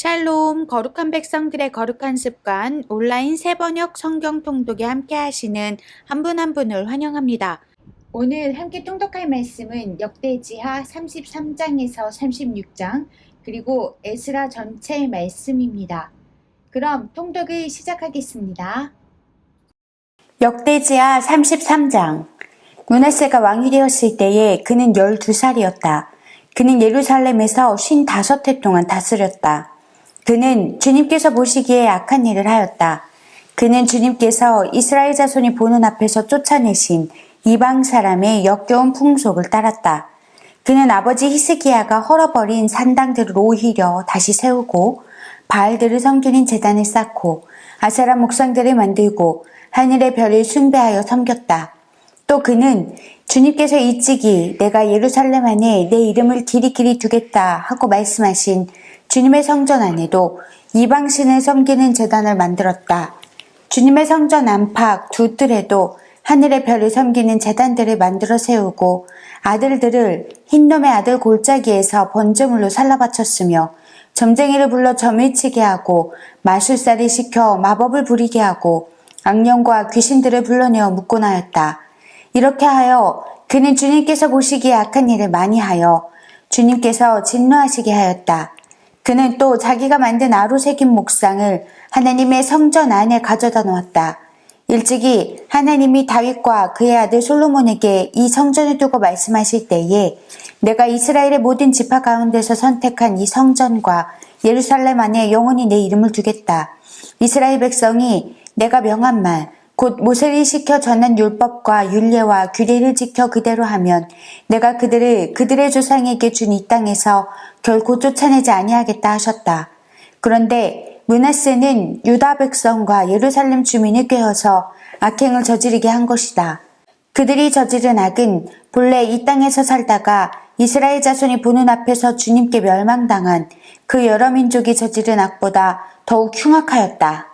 샬롬, 거룩한 백성들의 거룩한 습관, 온라인 새번역 성경 통독에 함께 하시는 한 분 한 분을 환영합니다. 오늘 함께 통독할 말씀은 역대지하 33장에서 36장, 그리고 에스라 전체 말씀입니다. 그럼 통독을 시작하겠습니다. 역대지하 33장. 므낫세가 왕이 되었을 때에 그는 12살이었다. 그는 예루살렘에서 55해 동안 다스렸다. 그는 주님께서 보시기에 악한 일을 하였다. 그는 주님께서 이스라엘 자손이 보는 앞에서 쫓아내신 이방 사람의 역겨운 풍속을 따랐다. 그는 아버지 히스기야가 헐어버린 산당들을 오히려 다시 세우고 바알들을 섬기는 제단을 쌓고 아세라 목상들을 만들고 하늘의 별을 숭배하여 섬겼다. 또 그는 주님께서 일찍이 내가 예루살렘 안에 내 이름을 길이길이 두겠다 하고 말씀하신 주님의 성전 안에도 이방신을 섬기는 제단을 만들었다. 주님의 성전 안팎 두 뜰에도 하늘의 별을 섬기는 제단들을 만들어 세우고 아들들을 흰놈의 아들 골짜기에서 번제물로 살라바쳤으며 점쟁이를 불러 점을 치게 하고 마술사를 시켜 마법을 부리게 하고 악령과 귀신들을 불러내어 묶곤 하였다. 이렇게 하여 그는 주님께서 보시기에 악한 일을 많이 하여 주님께서 진노하시게 하였다. 그는 또 자기가 만든 아로 새긴 목상을 하나님의 성전 안에 가져다 놓았다. 일찍이 하나님이 다윗과 그의 아들 솔로몬에게 이 성전을 두고 말씀하실 때에 내가 이스라엘의 모든 지파 가운데서 선택한 이 성전과 예루살렘 안에 영원히 내 이름을 두겠다. 이스라엘 백성이 내가 명한 말 곧 모세를 시켜 전한 율법과 율례와 규례를 지켜 그대로 하면 내가 그들을 그들의 조상에게 준 이 땅에서 결코 쫓아내지 아니하겠다 하셨다. 그런데 므낫세는 유다 백성과 예루살렘 주민을 꾀어서 악행을 저지르게 한 것이다. 그들이 저지른 악은 본래 이 땅에서 살다가 이스라엘 자손이 보는 앞에서 주님께 멸망당한 그 여러 민족이 저지른 악보다 더욱 흉악하였다.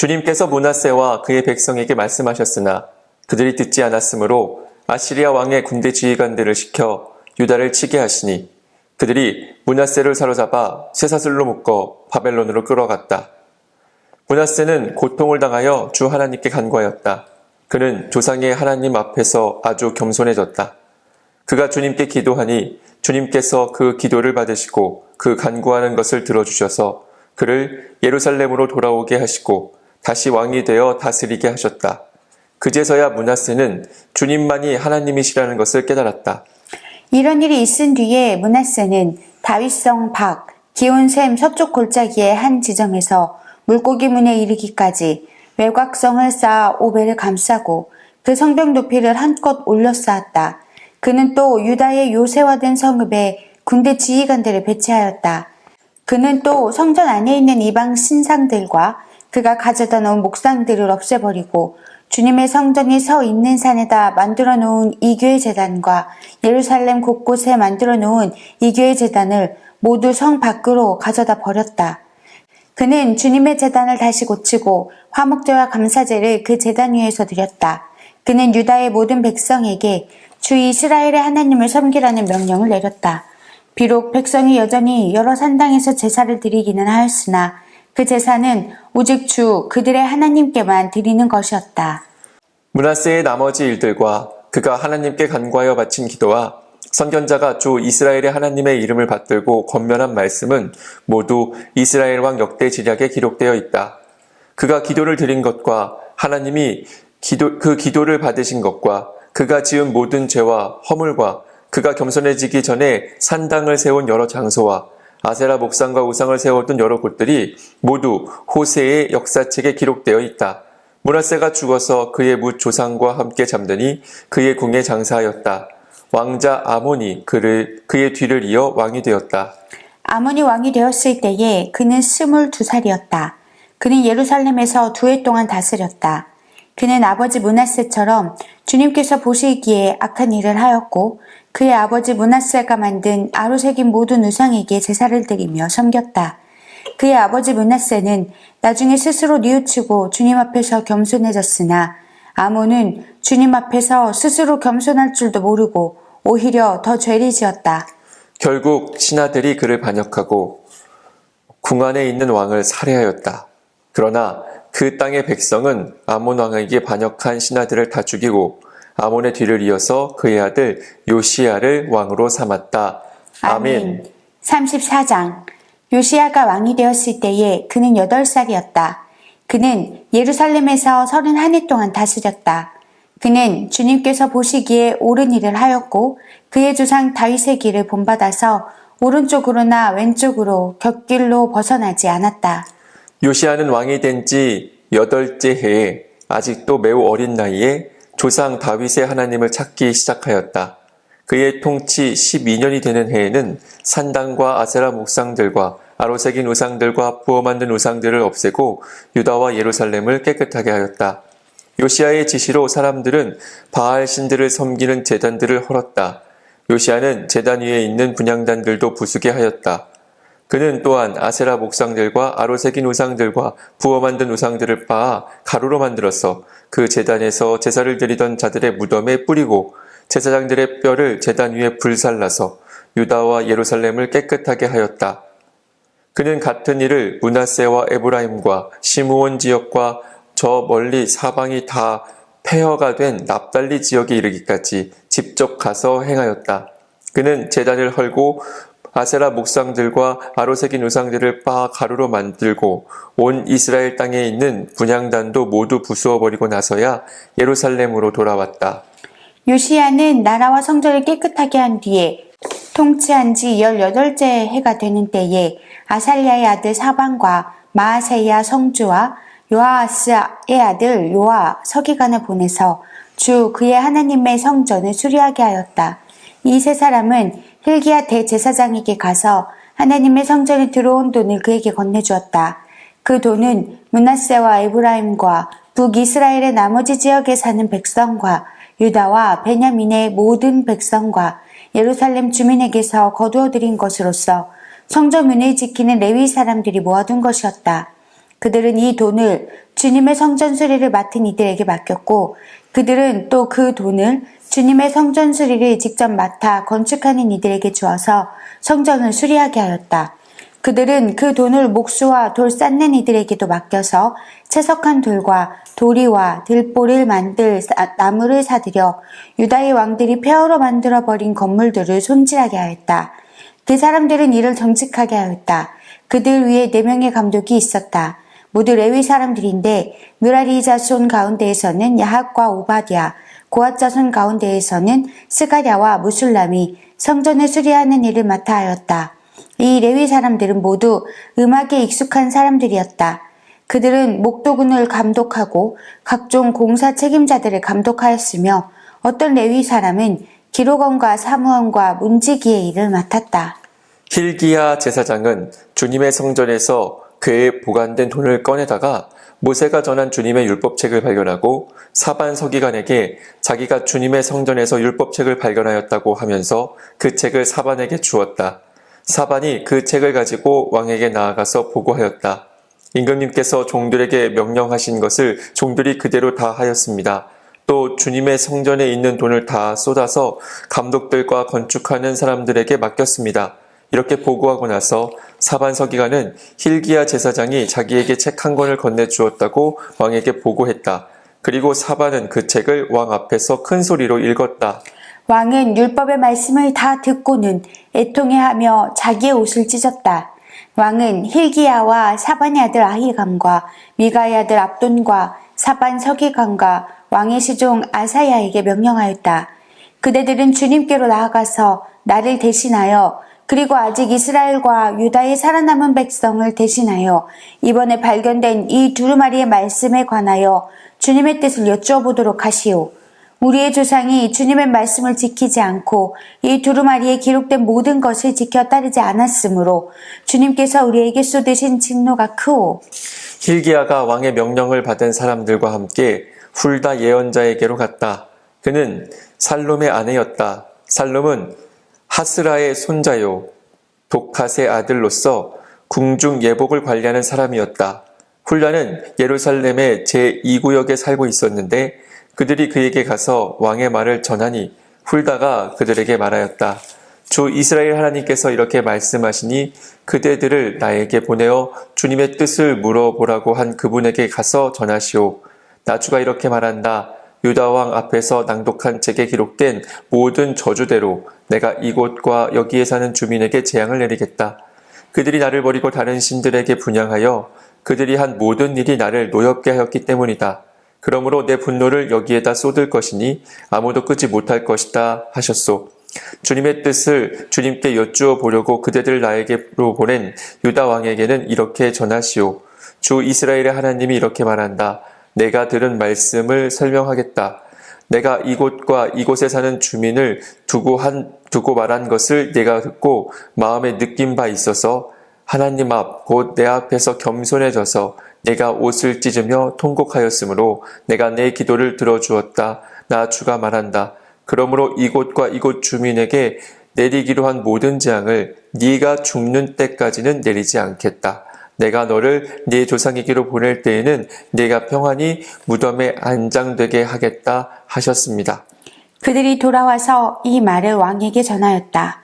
주님께서 므낫세와 그의 백성에게 말씀하셨으나 그들이 듣지 않았으므로 아시리아 왕의 군대 지휘관들을 시켜 유다를 치게 하시니 그들이 므낫세를 사로잡아 쇠사슬로 묶어 바벨론으로 끌어갔다. 므낫세는 고통을 당하여 주 하나님께 간구하였다. 그는 조상의 하나님 앞에서 아주 겸손해졌다. 그가 주님께 기도하니 주님께서 그 기도를 받으시고 그 간구하는 것을 들어주셔서 그를 예루살렘으로 돌아오게 하시고 다시 왕이 되어 다스리게 하셨다. 그제서야 므낫세는 주님만이 하나님이시라는 것을 깨달았다. 이런 일이 있은 뒤에 므낫세는 다윗성 밖 기온샘 서쪽 골짜기의 한 지점에서 물고기 문에 이르기까지 외곽성을 쌓아 오벨을 감싸고 그 성벽 높이를 한껏 올려 쌓았다. 그는 또 유다의 요새화된 성읍에 군대 지휘관들을 배치하였다. 그는 또 성전 안에 있는 이방 신상들과 그가 가져다 놓은 목상들을 없애버리고 주님의 성전이 서 있는 산에다 만들어 놓은 이교의 제단과 예루살렘 곳곳에 만들어 놓은 이교의 제단을 모두 성 밖으로 가져다 버렸다. 그는 주님의 제단을 다시 고치고 화목제와 감사제를 그 제단 위에서 드렸다. 그는 유다의 모든 백성에게 주 이스라엘의 하나님을 섬기라는 명령을 내렸다. 비록 백성이 여전히 여러 산당에서 제사를 드리기는 하였으나 그 제사는 오직 주 그들의 하나님께만 드리는 것이었다. 므낫세의 나머지 일들과 그가 하나님께 간구하여 바친 기도와 선견자가 주 이스라엘의 하나님의 이름을 받들고 권면한 말씀은 모두 이스라엘 왕 역대지략에 기록되어 있다. 그가 기도를 드린 것과 하나님이 그 기도를 받으신 것과 그가 지은 모든 죄와 허물과 그가 겸손해지기 전에 산당을 세운 여러 장소와 아세라 목상과 우상을 세웠던 여러 곳들이 모두 호세의 역사책에 기록되어 있다. 므낫세가 죽어서 그의 뭇 조상과 함께 잠드니 그의 궁에 장사하였다. 왕자 아몬이 그의 뒤를 이어 왕이 되었다. 아몬이 왕이 되었을 때에 그는 22살이었다. 그는 예루살렘에서 2해 동안 다스렸다. 그는 아버지 므낫세처럼 주님께서 보시기에 악한 일을 하였고 그의 아버지 므낫세가 만든 아로 새긴 모든 우상에게 제사를 드리며 섬겼다. 그의 아버지 므낫세는 나중에 스스로 뉘우치고 주님 앞에서 겸손해졌으나 아몬은 주님 앞에서 스스로 겸손할 줄도 모르고 오히려 더 죄를 지었다. 결국 신하들이 그를 반역하고 궁 안에 있는 왕을 살해하였다. 그러나 그 땅의 백성은 아몬 왕에게 반역한 신하들을 다 죽이고 아몬의 뒤를 이어서 그의 아들 요시야를 왕으로 삼았다. 아멘. 34장. 요시야가 왕이 되었을 때에 그는 8살이었다. 그는 예루살렘에서 31해 동안 다스렸다. 그는 주님께서 보시기에 옳은 일을 하였고 그의 조상 다윗의 길을 본받아서 오른쪽으로나 왼쪽으로 곁길로 벗어나지 않았다. 요시야는 왕이 된 지 8째 해에 아직도 매우 어린 나이에 조상 다윗의 하나님을 찾기 시작하였다. 그의 통치 12년이 되는 해에는 산당과 아세라 목상들과 아로새긴 우상들과 부어 만든 우상들을 없애고 유다와 예루살렘을 깨끗하게 하였다. 요시야의 지시로 사람들은 바알 신들을 섬기는 제단들을 헐었다. 요시야는 제단 위에 있는 분향단들도 부수게 하였다. 그는 또한 아세라 목상들과 아로새긴 우상들과 부어 만든 우상들을 빻아 가루로 만들어서 그 제단에서 제사를 드리던 자들의 무덤에 뿌리고 제사장들의 뼈를 제단 위에 불살라서 유다와 예루살렘을 깨끗하게 하였다. 그는 같은 일을 므낫세와 에브라임과 시므온 지역과 저 멀리 사방이 다 폐허가 된 납달리 지역에 이르기까지 직접 가서 행하였다. 그는 제단을 헐고 아세라 목상들과 아로새긴 우상들을 빻아 가루로 만들고 온 이스라엘 땅에 있는 분향단도 모두 부수어 버리고 나서야 예루살렘으로 돌아왔다. 요시야는 나라와 성전을 깨끗하게 한 뒤에 통치한 지 18째 해가 되는 때에 아살랴의 아들 사반과 마아세야 성주와 요아스의 아들 요아 서기관을 보내서 주 그의 하나님의 성전을 수리하게 하였다. 이 세 사람은 hil기야 대제사장에게 가서 하나님의 성전에 들어온 돈을 그에게 건네주었다. 그 돈은 므낫세와 에브라임과 북이스라엘의 나머지 지역에 사는 백성과 유다와 베냐민의 모든 백성과 예루살렘 주민에게서 거두어들인 것으로서 성전문을 지키는 레위 사람들이 모아둔 것이었다. 그들은 이 돈을 주님의 성전 수리를 맡은 이들에게 맡겼고 그들은 또 그 돈을 주님의 성전 수리를 직접 맡아 건축하는 이들에게 주어서 성전을 수리하게 하였다. 그들은 그 돈을 목수와 돌 쌓는 이들에게도 맡겨서 채석한 돌과 도리와 들보를 만들 나무를 사들여 유다의 왕들이 폐허로 만들어버린 건물들을 손질하게 하였다. 그 사람들은 이를 정직하게 하였다. 그들 위에 4명의 감독이 있었다. 모두 레위 사람들인데 므라리 자손 가운데에서는 야합과 오바댜, 고앗 자손 가운데에서는 스가랴와 무술람이 성전을 수리하는 일을 맡아 하였다. 이 레위 사람들은 모두 음악에 익숙한 사람들이었다. 그들은 목도군을 감독하고 각종 공사 책임자들을 감독하였으며 어떤 레위 사람은 기록원과 사무원과 문지기의 일을 맡았다. hil기야 제사장은 주님의 성전에서 그의 보관된 돈을 꺼내다가 모세가 전한 주님의 율법책을 발견하고 사반 서기관에게 자기가 주님의 성전에서 율법책을 발견하였다고 하면서 그 책을 사반에게 주었다. 사반이 그 책을 가지고 왕에게 나아가서 보고하였다. 임금님께서 종들에게 명령하신 것을 종들이 그대로 다 하였습니다. 또 주님의 성전에 있는 돈을 다 쏟아서 감독들과 건축하는 사람들에게 맡겼습니다. 이렇게 보고하고 나서 사반 서기관은 hil기야 제사장이 자기에게 책 한 권을 건네주었다고 왕에게 보고했다. 그리고 사반은 그 책을 왕 앞에서 큰 소리로 읽었다. 왕은 율법의 말씀을 다 듣고는 애통해하며 자기의 옷을 찢었다. 왕은 hil기야와 사반의 아들 아히감과 미가의 아들 압돈과 사반 서기관과 왕의 시종 아사야에게 명령하였다. 그대들은 주님께로 나아가서 나를 대신하여 그리고 아직 이스라엘과 유다의 살아남은 백성을 대신하여 이번에 발견된 이 두루마리의 말씀에 관하여 주님의 뜻을 여쭈어보도록 하시오. 우리의 조상이 주님의 말씀을 지키지 않고 이 두루마리에 기록된 모든 것을 지켜 따르지 않았으므로 주님께서 우리에게 쏟으신 진노가 크오. hil기야가 왕의 명령을 받은 사람들과 함께 훌다 예언자에게로 갔다. 그는 살룸의 아내였다. 살룸은 하스라의 손자요 독핫의 아들로서 궁중 예복을 관리하는 사람이었다. 훌다는 예루살렘의 제2구역에 살고 있었는데 그들이 그에게 가서 왕의 말을 전하니 훌다가 그들에게 말하였다. 주 이스라엘 하나님께서 이렇게 말씀하시니 그대들을 나에게 보내어 주님의 뜻을 물어보라고 한 그분에게 가서 전하시오. 나 주가 이렇게 말한다. 유다 왕 앞에서 낭독한 책에 기록된 모든 저주대로 내가 이곳과 여기에 사는 주민에게 재앙을 내리겠다. 그들이 나를 버리고 다른 신들에게 분향하여 그들이 한 모든 일이 나를 노엽게 하였기 때문이다. 그러므로 내 분노를 여기에다 쏟을 것이니 아무도 끄지 못할 것이다 하셨소. 주님의 뜻을 주님께 여쭈어 보려고 그대들 나에게로 보낸 유다 왕에게는 이렇게 전하시오. 주 이스라엘의 하나님이 이렇게 말한다. 내가 들은 말씀을 설명하겠다. 내가 이곳과 이곳에 사는 주민을 두고 말한 것을 내가 듣고 마음에 느낀 바 있어서 하나님 앞 곧 내 앞에서 겸손해져서 내가 옷을 찢으며 통곡하였으므로 내가 내 기도를 들어주었다. 나 주가 말한다. 그러므로 이곳과 이곳 주민에게 내리기로 한 모든 재앙을 네가 죽는 때까지는 내리지 않겠다. 내가 너를 네 조상에게로 보낼 때에는 네가 평안히 무덤에 안장되게 하겠다 하셨습니다. 그들이 돌아와서 이 말을 왕에게 전하였다.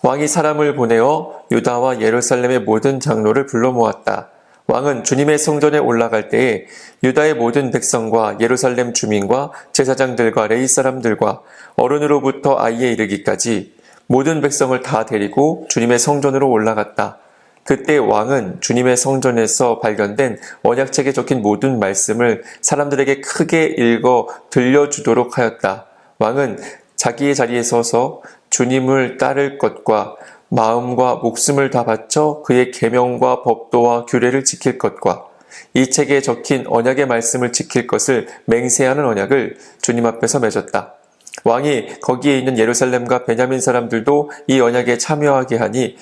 왕이 사람을 보내어 유다와 예루살렘의 모든 장로를 불러 모았다. 왕은 주님의 성전에 올라갈 때에 유다의 모든 백성과 예루살렘 주민과 제사장들과 레위 사람들과 어른으로부터 아이에 이르기까지 모든 백성을 다 데리고 주님의 성전으로 올라갔다. 그때 왕은 주님의 성전에서 발견된 언약책에 적힌 모든 말씀을 사람들에게 크게 읽어 들려주도록 하였다. 왕은 자기의 자리에 서서 주님을 따를 것과 마음과 목숨을 다 바쳐 그의 계명과 법도와 규례를 지킬 것과 이 책에 적힌 언약의 말씀을 지킬 것을 맹세하는 언약을 주님 앞에서 맺었다. 왕이 거기에 있는 예루살렘과 베냐민 사람들도 이 언약에 참여하게 하니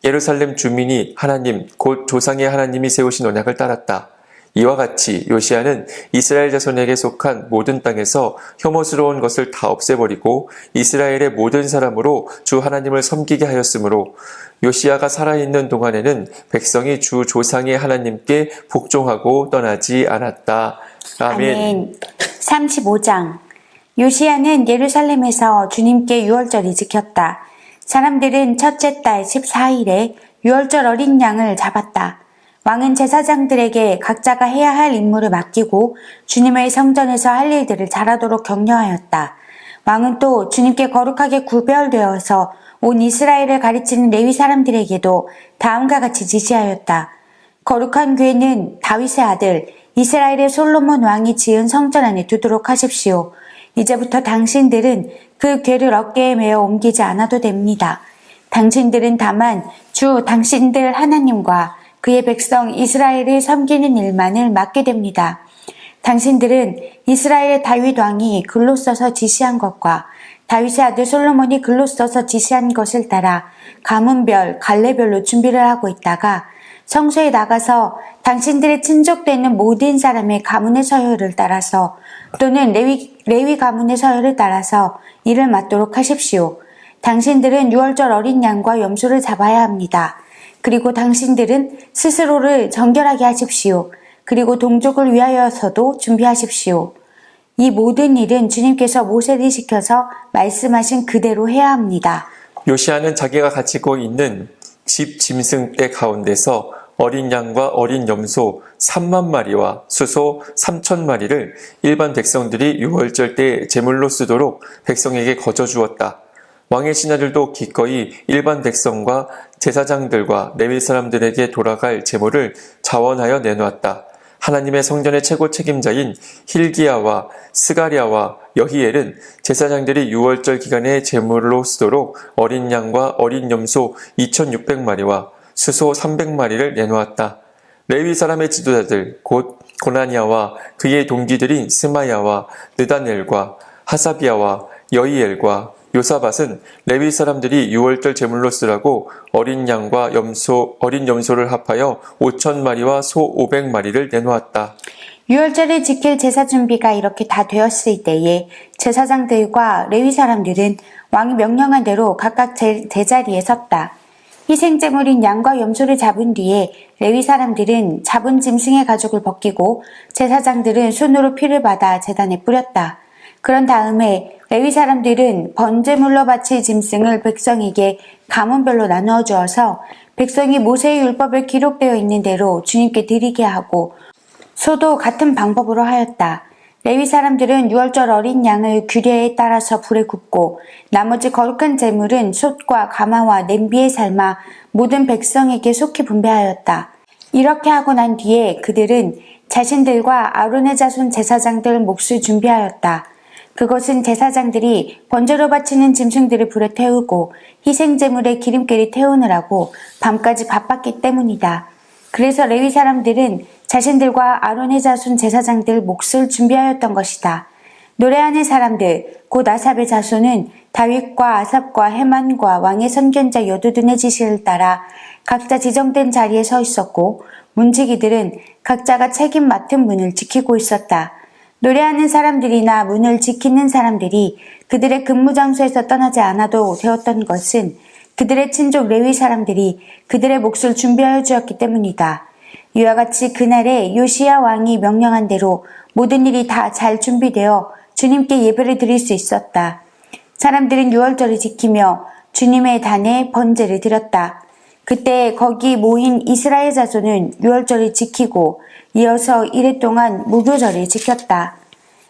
예루살렘 주민이 하나님 곧 조상의 하나님이 세우신 언약을 따랐다. 이와 같이 요시야는 이스라엘 자손에게 속한 모든 땅에서 혐오스러운 것을 다 없애버리고 이스라엘의 모든 사람으로 주 하나님을 섬기게 하였으므로 요시야가 살아있는 동안에는 백성이 주 조상의 하나님께 복종하고 떠나지 않았다. 아멘. 35장. 요시야는 예루살렘에서 주님께 유월절을 지켰다. 사람들은 첫째 달 14일에 유월절 어린 양을 잡았다. 왕은 제사장들에게 각자가 해야 할 임무를 맡기고 주님의 성전에서 할 일들을 잘하도록 격려하였다. 왕은 또 주님께 거룩하게 구별되어서 온 이스라엘을 가르치는 레위 사람들에게도 다음과 같이 지시하였다. 거룩한 궤는 다윗의 아들 이스라엘의 솔로몬 왕이 지은 성전 안에 두도록 하십시오. 이제부터 당신들은 그 궤를 어깨에 메어 옮기지 않아도 됩니다. 당신들은 다만 주 당신들 하나님과 그의 백성 이스라엘을 섬기는 일만을 맡게 됩니다. 당신들은 이스라엘의 다윗 왕이 글로 써서 지시한 것과 다윗의 아들 솔로몬이 글로 써서 지시한 것을 따라 가문별, 갈래별로 준비를 하고 있다가 성소에 나가서 당신들의 친족되는 모든 사람의 가문의 서열을 따라서 또는 레위 가문의 서열을 따라서 일을 맡도록 하십시오. 당신들은 유월절 어린 양과 염소를 잡아야 합니다. 그리고 당신들은 스스로를 정결하게 하십시오. 그리고 동족을 위하여서도 준비하십시오. 이 모든 일은 주님께서 모세를 시켜서 말씀하신 그대로 해야 합니다. 요시야는 자기가 가지고 있는 집 짐승 떼 가운데서 어린 양과 어린 염소 3만 마리와 수소 3천 마리를 일반 백성들이 유월절 때 제물로 쓰도록 백성에게 거저 주었다. 왕의 신하들도 기꺼이 일반 백성과 제사장들과 레위 사람들에게 돌아갈 제물을 자원하여 내놓았다. 하나님의 성전의 최고 책임자인 힐기야와 스가랴와 여히엘은 제사장들이 유월절 기간에 제물로 쓰도록 어린 양과 어린 염소 2,600마리와 수소 300마리를 내놓았다. 레위 사람의 지도자들 곧 고나니아와 그의 동기들인 스마야와 느다넬과 하사비야와 여히엘과 요사밧은 레위 사람들이 유월절 제물로 쓰라고 어린 양과 어린 염소를 합하여 5,000마리와 소 500마리를 내놓았다. 유월절을 지킬 제사 준비가 이렇게 다 되었을 때에 제사장들과 레위 사람들은 왕이 명령한 대로 각각 제자리에 섰다. 희생제물인 양과 염소를 잡은 뒤에 레위 사람들은 잡은 짐승의 가죽을 벗기고 제사장들은 손으로 피를 받아 제단에 뿌렸다. 그런 다음에 레위 사람들은 번제물로 바칠 짐승을 백성에게 가문별로 나누어 주어서 백성이 모세의 율법에 기록되어 있는 대로 주님께 드리게 하고 소도 같은 방법으로 하였다. 레위 사람들은 유월절 어린 양을 규례에 따라서 불에 굽고 나머지 거룩한 제물은 솥과 가마와 냄비에 삶아 모든 백성에게 속히 분배하였다. 이렇게 하고 난 뒤에 그들은 자신들과 아론의 자손 제사장들 몫을 준비하였다. 그것은 제사장들이 번제로 바치는 짐승들을 불에 태우고 희생제물에 기름기를 태우느라고 밤까지 바빴기 때문이다. 그래서 레위 사람들은 자신들과 아론의 자손 제사장들 몫을 준비하였던 것이다. 노래하는 사람들, 곧 아삽의 자손은 다윗과 아삽과 헤만과 왕의 선견자 여두둔의 지시를 따라 각자 지정된 자리에 서 있었고 문지기들은 각자가 책임 맡은 문을 지키고 있었다. 노래하는 사람들이나 문을 지키는 사람들이 그들의 근무 장소에서 떠나지 않아도 되었던 것은 그들의 친족 레위 사람들이 그들의 몫을 준비하여 주었기 때문이다. 이와 같이 그날에 요시야 왕이 명령한 대로 모든 일이 다 잘 준비되어 주님께 예배를 드릴 수 있었다. 사람들은 유월절을 지키며 주님의 단에 번제를 드렸다. 그때 거기 모인 이스라엘 자손은 유월절을 지키고 이어서 이래 동안 무교절을 지켰다.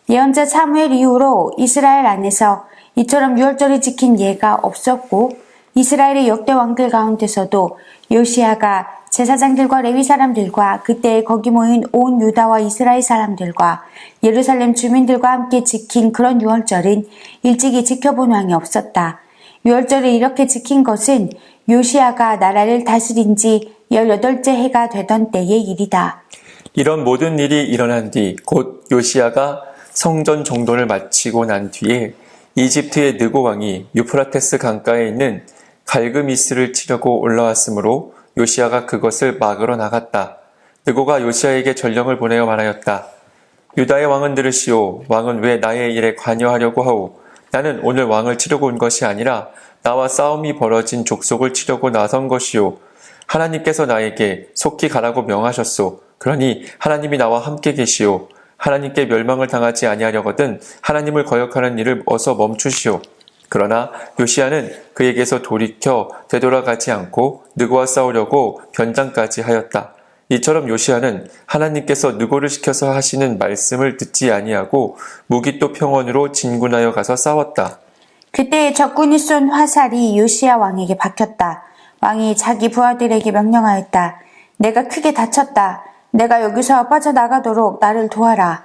예언자 사무엘 이후로 이스라엘 안에서 이처럼 유월절을 지킨 예가 없었고 이스라엘의 역대 왕들 가운데서도 요시야가 제사장들과 레위 사람들과 그때 거기 모인 온 유다와 이스라엘 사람들과 예루살렘 주민들과 함께 지킨 그런 유월절은 일찍이 지켜본 왕이 없었다. 유월절을 이렇게 지킨 것은 요시야가 나라를 다스린 지 18째 해가 되던 때의 일이다. 이런 모든 일이 일어난 뒤 곧 요시야가 성전 정돈을 마치고 난 뒤에 이집트의 느고 왕이 유프라테스 강가에 있는 갈그미스를 치려고 올라왔으므로 요시야가 그것을 막으러 나갔다. 느고가 요시야에게 전령을 보내어 말하였다. 유다의 왕은 들으시오. 왕은 왜 나의 일에 관여하려고 하오. 나는 오늘 왕을 치려고 온 것이 아니라 나와 싸움이 벌어진 족속을 치려고 나선 것이오. 하나님께서 나에게 속히 가라고 명하셨소. 그러니 하나님이 나와 함께 계시오. 하나님께 멸망을 당하지 아니하려거든 하나님을 거역하는 일을 어서 멈추시오. 그러나 요시야는 그에게서 돌이켜 되돌아가지 않고 느고와 싸우려고 변장까지 하였다. 이처럼 요시야는 하나님께서 느고를 시켜서 하시는 말씀을 듣지 아니하고 무기또 평원으로 진군하여 가서 싸웠다. 그때 적군이 쏜 화살이 요시야 왕에게 박혔다. 왕이 자기 부하들에게 명령하였다. 내가 크게 다쳤다. 내가 여기서 빠져나가도록 나를 도와라.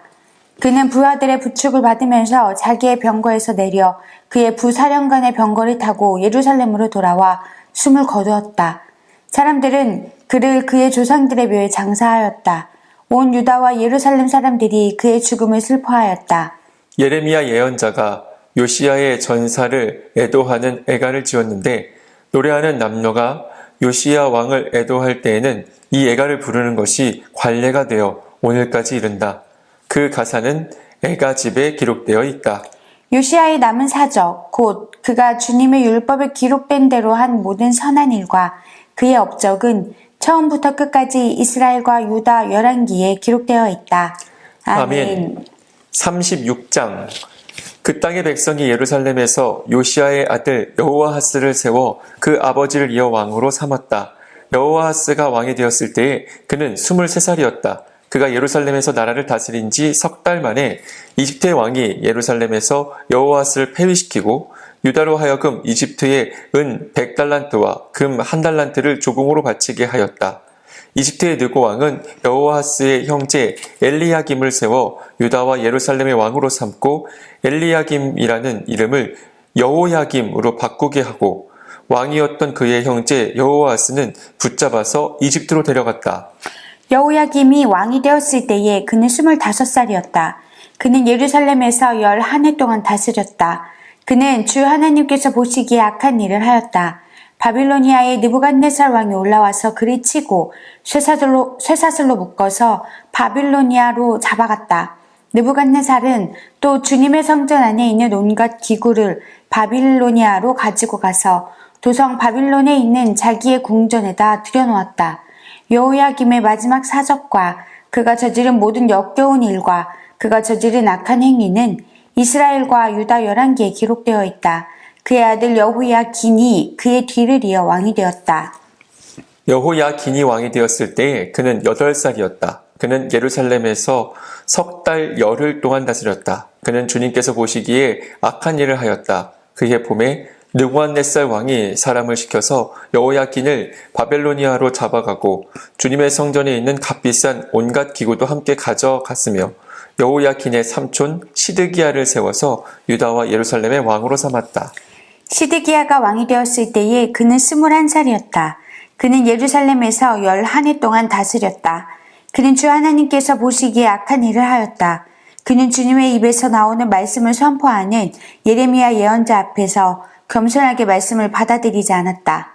그는 부하들의 부축을 받으면서 자기의 병거에서 내려 그의 부사령관의 병거를 타고 예루살렘으로 돌아와 숨을 거두었다. 사람들은 그를 그의 조상들의 묘에 장사하였다. 온 유다와 예루살렘 사람들이 그의 죽음을 슬퍼하였다. 예레미야 예언자가 요시야의 전사를 애도하는 애가를 지었는데 노래하는 남녀가 요시야 왕을 애도할 때에는 이 애가를 부르는 것이 관례가 되어 오늘까지 이른다. 그 가사는 애가집에 기록되어 있다. 요시야의 남은 사적, 곧 그가 주님의 율법에 기록된 대로 한 모든 선한 일과 그의 업적은 처음부터 끝까지 이스라엘과 유다 열왕기에 기록되어 있다. 아멘. 36장. 그 땅의 백성이 예루살렘에서 요시야의 아들 여호아하스를 세워 그 아버지를 이어 왕으로 삼았다. 여호아하스가 왕이 되었을 때에 그는 23살이었다. 그가 예루살렘에서 나라를 다스린 지 석 달 만에 이집트의 왕이 예루살렘에서 여호아스를 폐위시키고 유다로 하여금 이집트에 은 100달란트와 금 1달란트를 조공으로 바치게 하였다. 이집트의 느고 왕은 여호아스의 형제 엘리야김을 세워 유다와 예루살렘의 왕으로 삼고 엘리야김이라는 이름을 여호야김으로 바꾸게 하고 왕이었던 그의 형제 여호아스는 붙잡아서 이집트로 데려갔다. 여호야김이 왕이 되었을 때에 그는 25살이었다. 그는 예루살렘에서 11해 동안 다스렸다. 그는 주 하나님께서 보시기에 악한 일을 하였다. 바빌로니아의 느부갓네살 왕이 올라와서 그를 치고 쇠사슬로 묶어서 바빌로니아로 잡아갔다. 느부갓네살은 또 주님의 성전 안에 있는 온갖 기구를 바빌로니아로 가지고 가서 도성 바빌론에 있는 자기의 궁전에다 들여놓았다. 여호야김의 마지막 사적과 그가 저지른 모든 역겨운 일과 그가 저지른 악한 행위는 이스라엘과 유다 열왕기에 기록되어 있다. 그의 아들 여호야긴이 그의 뒤를 이어 왕이 되었다. 여호야긴이 왕이 되었을 때에 그는 8살이었다. 그는 예루살렘에서 석 달 열흘 동안 다스렸다. 그는 주님께서 보시기에 악한 일을 하였다. 그해 봄에 느부갓네살 왕이 사람을 시켜서 여호야긴을 바벨로니아로 잡아가고 주님의 성전에 있는 값비싼 온갖 기구도 함께 가져갔으며 여호야긴의 삼촌 시드기야를 세워서 유다와 예루살렘의 왕으로 삼았다. 시드기야가 왕이 되었을 때에 그는 21살이었다. 그는 예루살렘에서 11해 동안 다스렸다. 그는 주 하나님께서 보시기에 악한 일을 하였다. 그는 주님의 입에서 나오는 말씀을 선포하는 예레미야 예언자 앞에서 겸손하게 말씀을 받아들이지 않았다.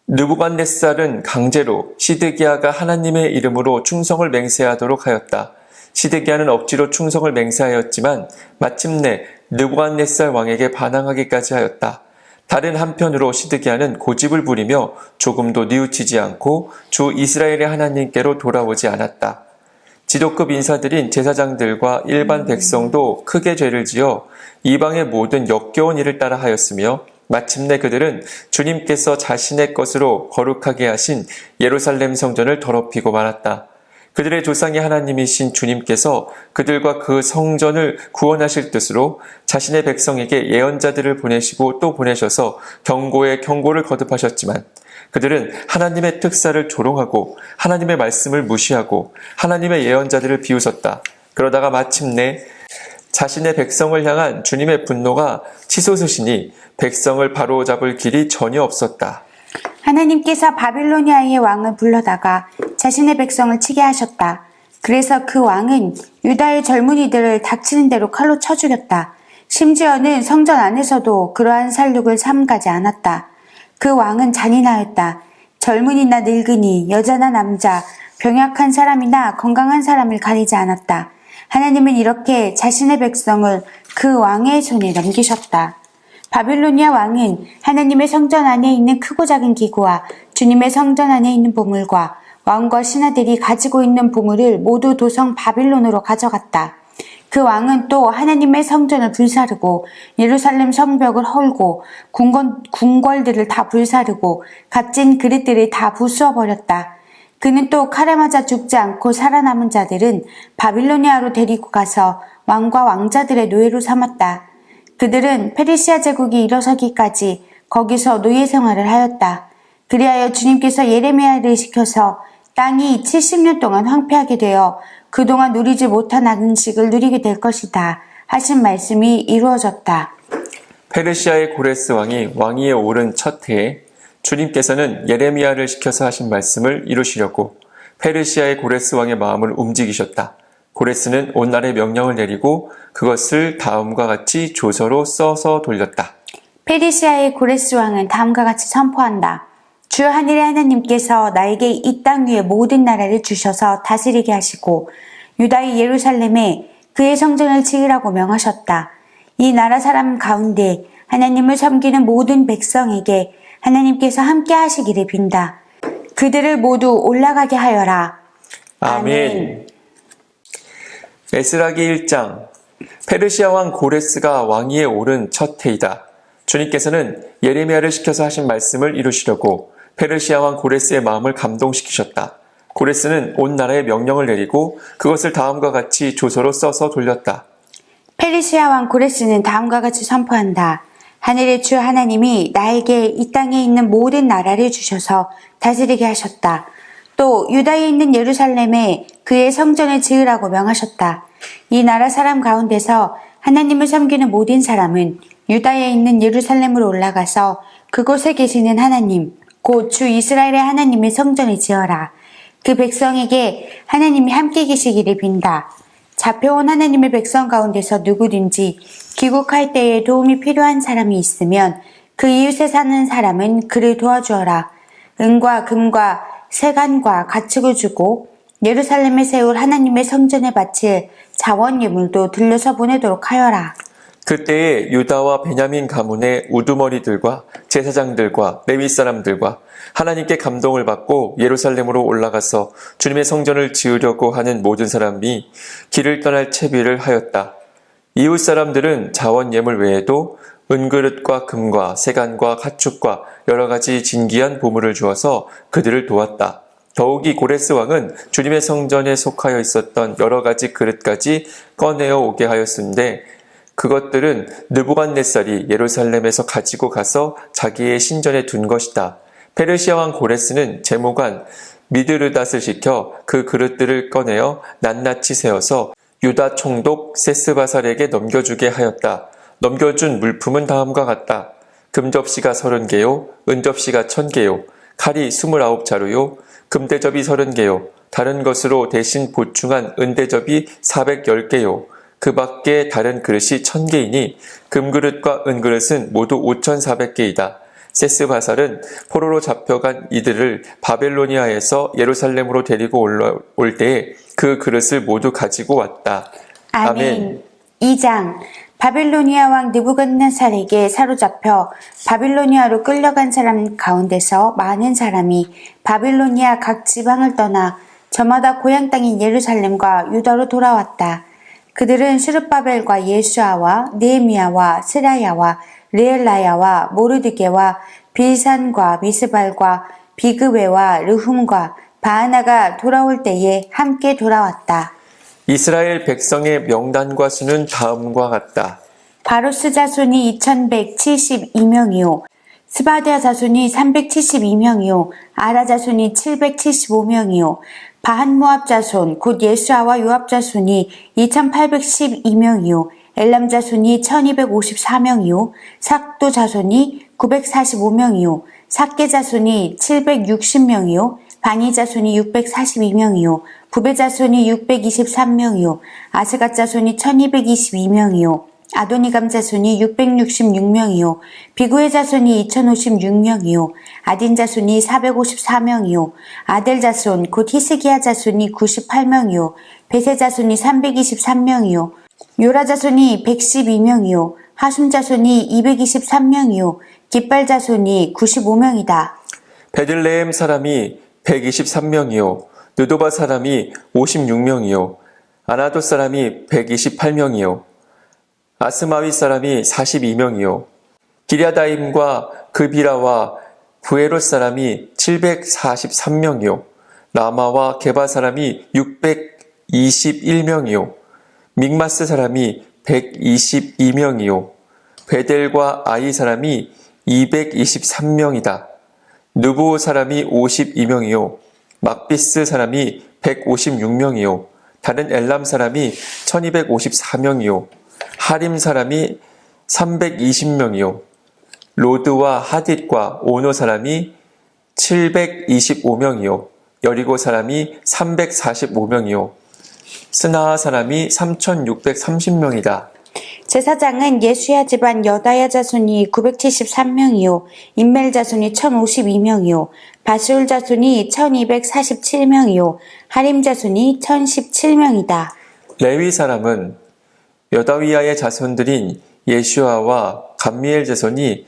느부갓네살은 강제로 시드기야가 하나님의 이름으로 충성을 맹세하도록 하였다. 시드기야는 억지로 충성을 맹세하였지만 마침내 느부갓네살 왕에게 반항하기까지 하였다. 다른 한편으로 시드기야는 고집을 부리며 조금도 뉘우치지 않고 주 이스라엘의 하나님께로 돌아오지 않았다. 지도급 인사들인 제사장들과 일반 백성도 크게 죄를 지어 이방의 모든 역겨운 일을 따라 하였으며 마침내 그들은 주님께서 자신의 것으로 거룩하게 하신 예루살렘 성전을 더럽히고 말았다. 그들의 조상의 하나님이신 주님께서 그들과 그 성전을 구원하실 뜻으로 자신의 백성에게 예언자들을 보내시고 또 보내셔서 경고에 경고를 거듭하셨지만 그들은 하나님의 특사를 조롱하고 하나님의 말씀을 무시하고 하나님의 예언자들을 비웃었다. 그러다가 마침내 자신의 백성을 향한 주님의 분노가 치솟으시니 백성을 바로잡을 길이 전혀 없었다. 하나님께서 바빌로니아의 왕을 불러다가 자신의 백성을 치게 하셨다. 그래서 그 왕은 유다의 젊은이들을 닥치는 대로 칼로 쳐 죽였다. 심지어는 성전 안에서도 그러한 살육을 삼가지 않았다. 그 왕은 잔인하였다. 젊은이나 늙은이, 여자나 남자, 병약한 사람이나 건강한 사람을 가리지 않았다. 하나님은 이렇게 자신의 백성을 그 왕의 손에 넘기셨다. 바빌로니아 왕은 하나님의 성전 안에 있는 크고 작은 기구와 주님의 성전 안에 있는 보물과 왕과 신하들이 가지고 있는 보물을 모두 도성 바빌론으로 가져갔다. 그 왕은 또 하나님의 성전을 불사르고 예루살렘 성벽을 헐고 궁궐들을 다 불사르고 값진 그릇들을 다 부수어버렸다. 그는 또 칼에 맞아 죽지 않고 살아남은 자들은 바빌로니아로 데리고 가서 왕과 왕자들의 노예로 삼았다. 그들은 페르시아 제국이 일어서기까지 거기서 노예 생활을 하였다. 그리하여 주님께서 예레미야를 시켜서 땅이 70년 동안 황폐하게 되어 그동안 누리지 못한 안식을 누리게 될 것이다 하신 말씀이 이루어졌다. 페르시아의 고레스 왕이 왕위에 오른 첫 해에 주님께서는 예레미야를 시켜서 하신 말씀을 이루시려고 페르시아의 고레스 왕의 마음을 움직이셨다. 고레스는 온날의 명령을 내리고 그것을 다음과 같이 조서로 써서 돌렸다. 페르시아의 고레스 왕은 다음과 같이 선포한다. 주 하늘의 하나님께서 나에게 이 땅 위의 모든 나라를 주셔서 다스리게 하시고 유다의 예루살렘에 그의 성전을 지으라고 명하셨다. 이 나라 사람 가운데 하나님을 섬기는 모든 백성에게 하나님께서 함께 하시기를 빈다. 그들을 모두 올라가게 하여라. 아멘. 에스라기 1장. 페르시아 왕 고레스가 왕위에 오른 첫 해이다. 주님께서는 예레미야를 시켜서 하신 말씀을 이루시려고 페르시아 왕 고레스의 마음을 감동시키셨다. 고레스는 온 나라에 명령을 내리고 그것을 다음과 같이 조서로 써서 돌렸다. 페르시아 왕 고레스는 다음과 같이 선포한다. 하늘의 주 하나님이 나에게 이 땅에 있는 모든 나라를 주셔서 다스리게 하셨다. 또 유다에 있는 예루살렘에 그의 성전을 지으라고 명하셨다. 이 나라 사람 가운데서 하나님을 섬기는 모든 사람은 유다에 있는 예루살렘으로 올라가서 그곳에 계시는 하나님, 곧 주 이스라엘의 하나님의 성전을 지어라. 그 백성에게 하나님이 함께 계시기를 빈다. 잡혀온 하나님의 백성 가운데서 누구든지 귀국할 때에 도움이 필요한 사람이 있으면 그 이웃에 사는 사람은 그를 도와주어라. 은과 금과 세간과 가축을 주고 예루살렘에 세울 하나님의 성전에 바칠 자원 예물도 들려서 보내도록 하여라. 그때에 유다와 베냐민 가문의 우두머리들과 제사장들과 레위 사람들과 하나님께 감동을 받고 예루살렘으로 올라가서 주님의 성전을 지으려고 하는 모든 사람이 길을 떠날 채비를 하였다. 이웃 사람들은 자원 예물 외에도 은그릇과 금과 세간과 가축과 여러 가지 진귀한 보물을 주어서 그들을 도왔다. 더욱이 고레스 왕은 주님의 성전에 속하여 있었던 여러 가지 그릇까지 꺼내어 오게 하였는데 그것들은 느부갓네살이 예루살렘에서 가지고 가서 자기의 신전에 둔 것이다. 페르시아 왕 고레스는 재무관 미드르닷을 시켜 그 그릇들을 꺼내어 낱낱이 세워서 유다 총독 세스바살에게 넘겨주게 하였다. 넘겨준 물품은 다음과 같다. 금접시가 30개요, 은접시가 1000개요, 칼이 29자루요, 금대접이 30개요, 다른 것으로 대신 보충한 은대접이 410개요. 그 밖에 다른 그릇이 1000개이니 금그릇과 은그릇은 모두 5400개이다. 세스바살은 포로로 잡혀간 이들을 바벨로니아에서 예루살렘으로 데리고 올 때에 그 그릇을 모두 가지고 왔다. 아멘. 2장. 바빌로니아 왕 느부갓네살에게 사로잡혀 바빌로니아로 끌려간 사람 가운데서 많은 사람이 바빌로니아 각 지방을 떠나 저마다 고향 땅인 예루살렘과 유다로 돌아왔다. 그들은 스룹바벨과 예수아와 느헤미야와 스라야와 르엘라야와 모르드게와 빌산과 미스발과 비그웨와 르훔과 바하나가 돌아올 때에 함께 돌아왔다. 이스라엘 백성의 명단과 수는 다음과 같다. 바로스 자손이 2172명이요. 스바디아 자손이 372명이요. 아라 자손이 775명이요. 바한모압 자손 곧 예수아와 요압 자손이 2812명이요. 엘람 자손이 1254명이요. 삭도 자손이 945명이요. 삭게 자손이 760명이요. 바니 자손이 642명이요. 부베 자손이 623명이요. 아스갓 자손이 1222명이요. 아도니감 자손이 666명이요. 비구의 자손이 2056명이요. 아딘 자손이 454명이요. 아델 자손 곧 히스기야 자손이 98명이요. 베세 자손이 323명이요. 요라 자손이 112명이요. 하숨 자손이 223명이요. 깃발 자손이 95명이다. 베들레헴 사람이 123명이요. 느도바 사람이 56명이요. 아나도 사람이 128명이요. 아스마위 사람이 42명이요. 기랴다임과 그비라와 부에롯 사람이 743명이요. 라마와 게바 사람이 621명이요. 믹마스 사람이 122명이요. 베델과 아이 사람이 223명이다. 누부 사람이 52명이요. 막비스 사람이 156명이요. 다른 엘람 사람이 1254명이요. 하림 사람이 320명이요. 로드와 하딧과 오노 사람이 725명이요. 여리고 사람이 345명이요. 스나하 사람이 3630명이다. 제사장은 예수야 집안 여다야 자손이 973명이요. 인멜 자손이 1052명이요. 바스울 자손이 1247명이요. 하림 자손이 1017명이다. 레위 사람은 여다위아의 자손들인 예슈아와 감미엘 자손이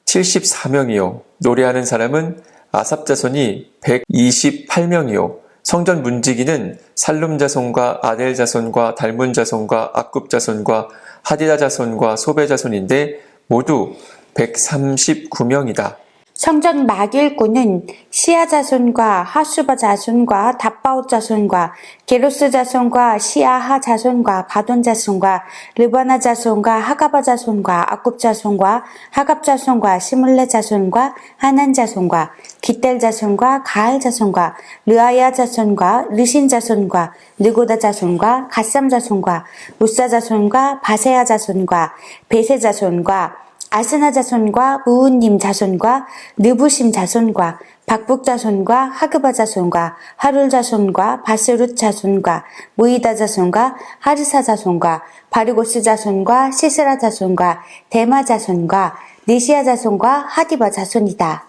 74명이요. 노래하는 사람은 아삽 자손이 128명이요. 성전 문지기는 살룸 자손과 아델 자손과 달문 자손과 악굽 자손과 하디다 자손과 소베 자손인데 모두 139명이다. 성전 막일꾼은 시아 자손과 하수바 자손과 답바옷 자손과 게로스 자손과 시아하 자손과 바돈 자손과 르바나 자손과 하가바 자손과 악굽 자손과 하갑 자손과 시물레 자손과 하난 자손과 기델 자손과 가알 자손과 르아야 자손과 르신 자손과 느고다 자손과 갓삼 자손과 무사 자손과 바세야 자손과 베세 자손과 아스나 자손과 무은님 자손과 느부심 자손과 박북 자손과 하그바 자손과 하룰 자손과 바스룻 자손과 무이다 자손과 하르사 자손과 바르고스 자손과 시스라 자손과 데마 자손과 니시아 자손과 하디바 자손이다.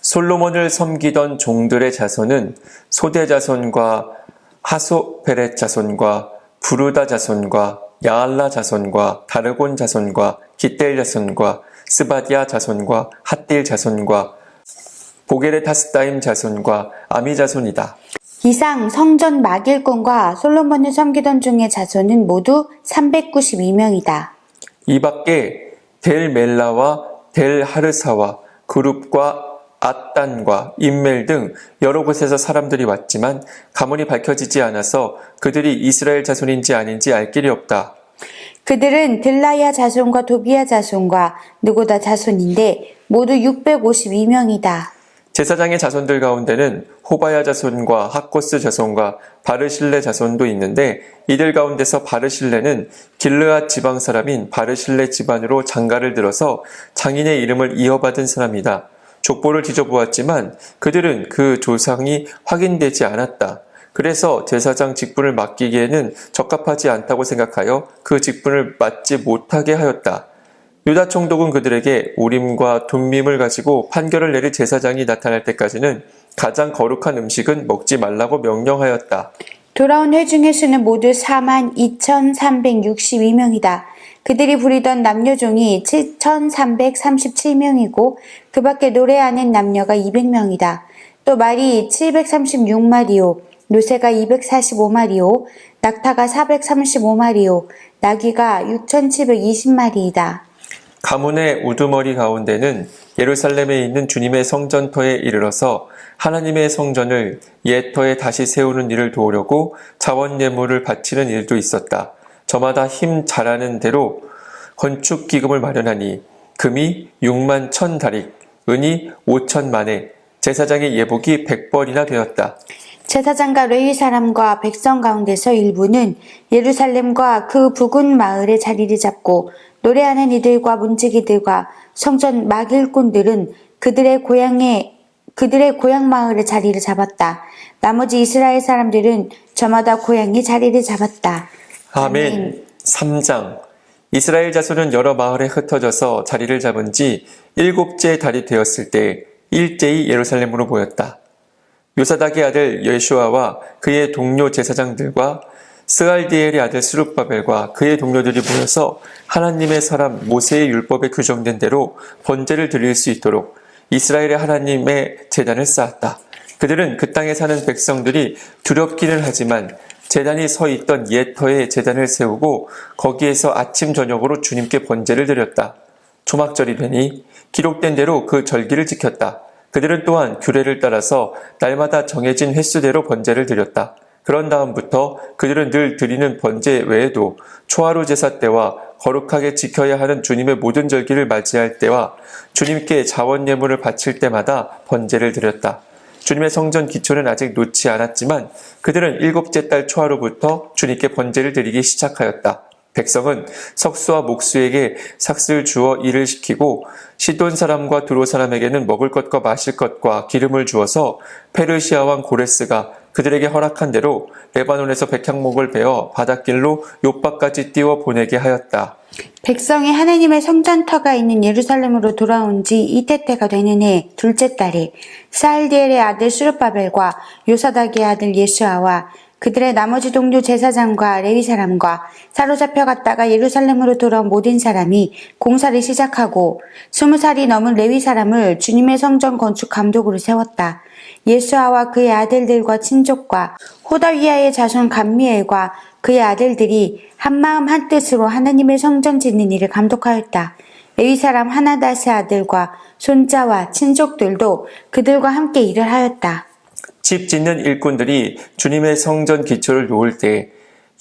솔로몬을 섬기던 종들의 자손은 소대 자손과 하소페렛 자손과 부르다 자손과 야알라 자손과 다르곤 자손과 기델 자손과 스바디아 자손과 핫딜 자손과 보게레 타스다임 자손과 아미 자손이다. 이상 성전 막일꾼과 솔로몬을 섬기던 중의 자손은 모두 392명이다. 이 밖에 델 멜라와 델 하르사와 그룹과 앗단과 임멜 등 여러 곳에서 사람들이 왔지만 가문이 밝혀지지 않아서 그들이 이스라엘 자손인지 아닌지 알 길이 없다. 그들은 들라야 자손과 도비야 자손과 느고다 자손인데 모두 652명이다. 제사장의 자손들 가운데는 호바야 자손과 학코스 자손과 바르실레 자손도 있는데 이들 가운데서 바르실레는 길르앗 지방 사람인 바르실레 집안으로 장가를 들어서 장인의 이름을 이어받은 사람이다. 족보를 뒤져보았지만 그들은 그 조상이 확인되지 않았다. 그래서 제사장 직분을 맡기기에는 적합하지 않다고 생각하여 그 직분을 맡지 못하게 하였다. 유다 총독은 그들에게 우림과 둠밈을 가지고 판결을 내릴 제사장이 나타날 때까지는 가장 거룩한 음식은 먹지 말라고 명령하였다. 돌아온 회중의 수는 모두 42,362명이다. 그들이 부리던 남녀종이 7,337명이고 그 밖에 노래하는 남녀가 200명이다. 또 말이 736마리요, 노새가 245마리요, 낙타가 435마리요, 나귀가 6,720마리이다. 가문의 우두머리 가운데는 예루살렘에 있는 주님의 성전터에 이르러서 하나님의 성전을 옛 터에 다시 세우는 일을 도우려고 자원 예물을 바치는 일도 있었다. 저마다 힘 잘하는 대로 건축 기금을 마련하니 금이 6만 1,000다릭, 은이 5천만에, 제사장의 예복이 100벌이나 되었다. 제사장과 레위 사람과 백성 가운데서 일부는 예루살렘과 그 부근 마을에 자리를 잡고 노래하는 이들과 문지기들과 성전 막일꾼들은 그들의 고향 마을에 자리를 잡았다. 나머지 이스라엘 사람들은 저마다 고향에 자리를 잡았다. 아멘. 3장. 이스라엘 자손은 여러 마을에 흩어져서 자리를 잡은 지 7째 달이 되었을 때 일제히 예루살렘으로 모였다. 요사닥의 아들 예슈아와 그의 동료 제사장들과 스알디엘의 아들 스룹바벨과 그의 동료들이 모여서 하나님의 사람 모세의 율법에 규정된 대로 번제를 드릴 수 있도록 이스라엘의 하나님의 제단을 쌓았다. 그들은 그 땅에 사는 백성들이 두렵기는 하지만 제단이 서 있던 옛 터에 제단을 세우고 거기에서 아침 저녁으로 주님께 번제를 드렸다. 초막절이 되니 기록된 대로 그 절기를 지켰다. 그들은 또한 규례를 따라서 날마다 정해진 횟수대로 번제를 드렸다. 그런 다음부터 그들은 늘 드리는 번제 외에도 초하루 제사 때와 거룩하게 지켜야 하는 주님의 모든 절기를 맞이할 때와 주님께 자원 예물을 바칠 때마다 번제를 드렸다. 주님의 성전 기초는 아직 놓지 않았지만 그들은 7째 달 초하루부터 주님께 번제를 드리기 시작하였다. 백성은 석수와 목수에게 삭슬 주어 일을 시키고 시돈 사람과 두로 사람에게는 먹을 것과 마실 것과 기름을 주어서 페르시아 왕 고레스가 그들에게 허락한 대로 레바논에서 백향목을 베어 바닷길로 욥바까지 띄워 보내게 하였다. 백성이 하나님의 성전터가 있는 예루살렘으로 돌아온 지 이태 때가 되는 해 둘째 달에 스알디엘의 아들 스룹바벨과 요사닥의 아들 예수아와 그들의 나머지 동료 제사장과 레위 사람과 사로잡혀 갔다가 예루살렘으로 돌아온 모든 사람이 공사를 시작하고 20살이 넘은 레위 사람을 주님의 성전 건축 감독으로 세웠다. 예수아와 그의 아들들과 친족과 호다위아의 자손 감미엘과 그의 아들들이 한마음 한뜻으로 하나님의 성전 짓는 일을 감독하였다. 레위 사람 하나다스 아들과 손자와 친족들도 그들과 함께 일을 하였다. 집 짓는 일꾼들이 주님의 성전 기초를 놓을 때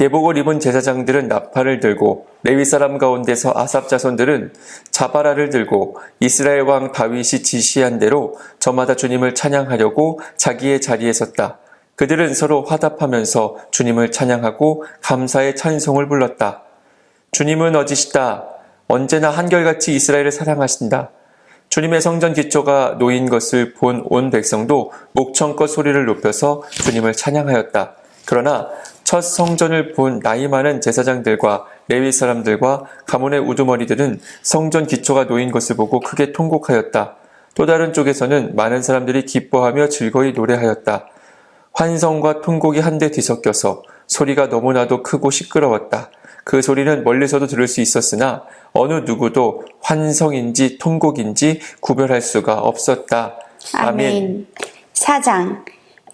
예복을 입은 제사장들은 나팔을 들고 레위 사람 가운데서 아삽 자손들은 자바라를 들고 이스라엘 왕 다윗이 지시한 대로 저마다 주님을 찬양하려고 자기의 자리에 섰다. 그들은 서로 화답하면서 주님을 찬양하고 감사의 찬송을 불렀다. 주님은 어지시다. 언제나 한결같이 이스라엘을 사랑하신다. 주님의 성전 기초가 놓인 것을 본 온 백성도 목청껏 소리를 높여서 주님을 찬양하였다. 그러나 첫 성전을 본 나이 많은 제사장들과 레위 사람들과 가문의 우두머리들은 성전 기초가 놓인 것을 보고 크게 통곡하였다. 또 다른 쪽에서는 많은 사람들이 기뻐하며 즐거이 노래하였다. 환성과 통곡이 한데 뒤섞여서 소리가 너무나도 크고 시끄러웠다. 그 소리는 멀리서도 들을 수 있었으나 어느 누구도 환성인지 통곡인지 구별할 수가 없었다. 아멘. 4장.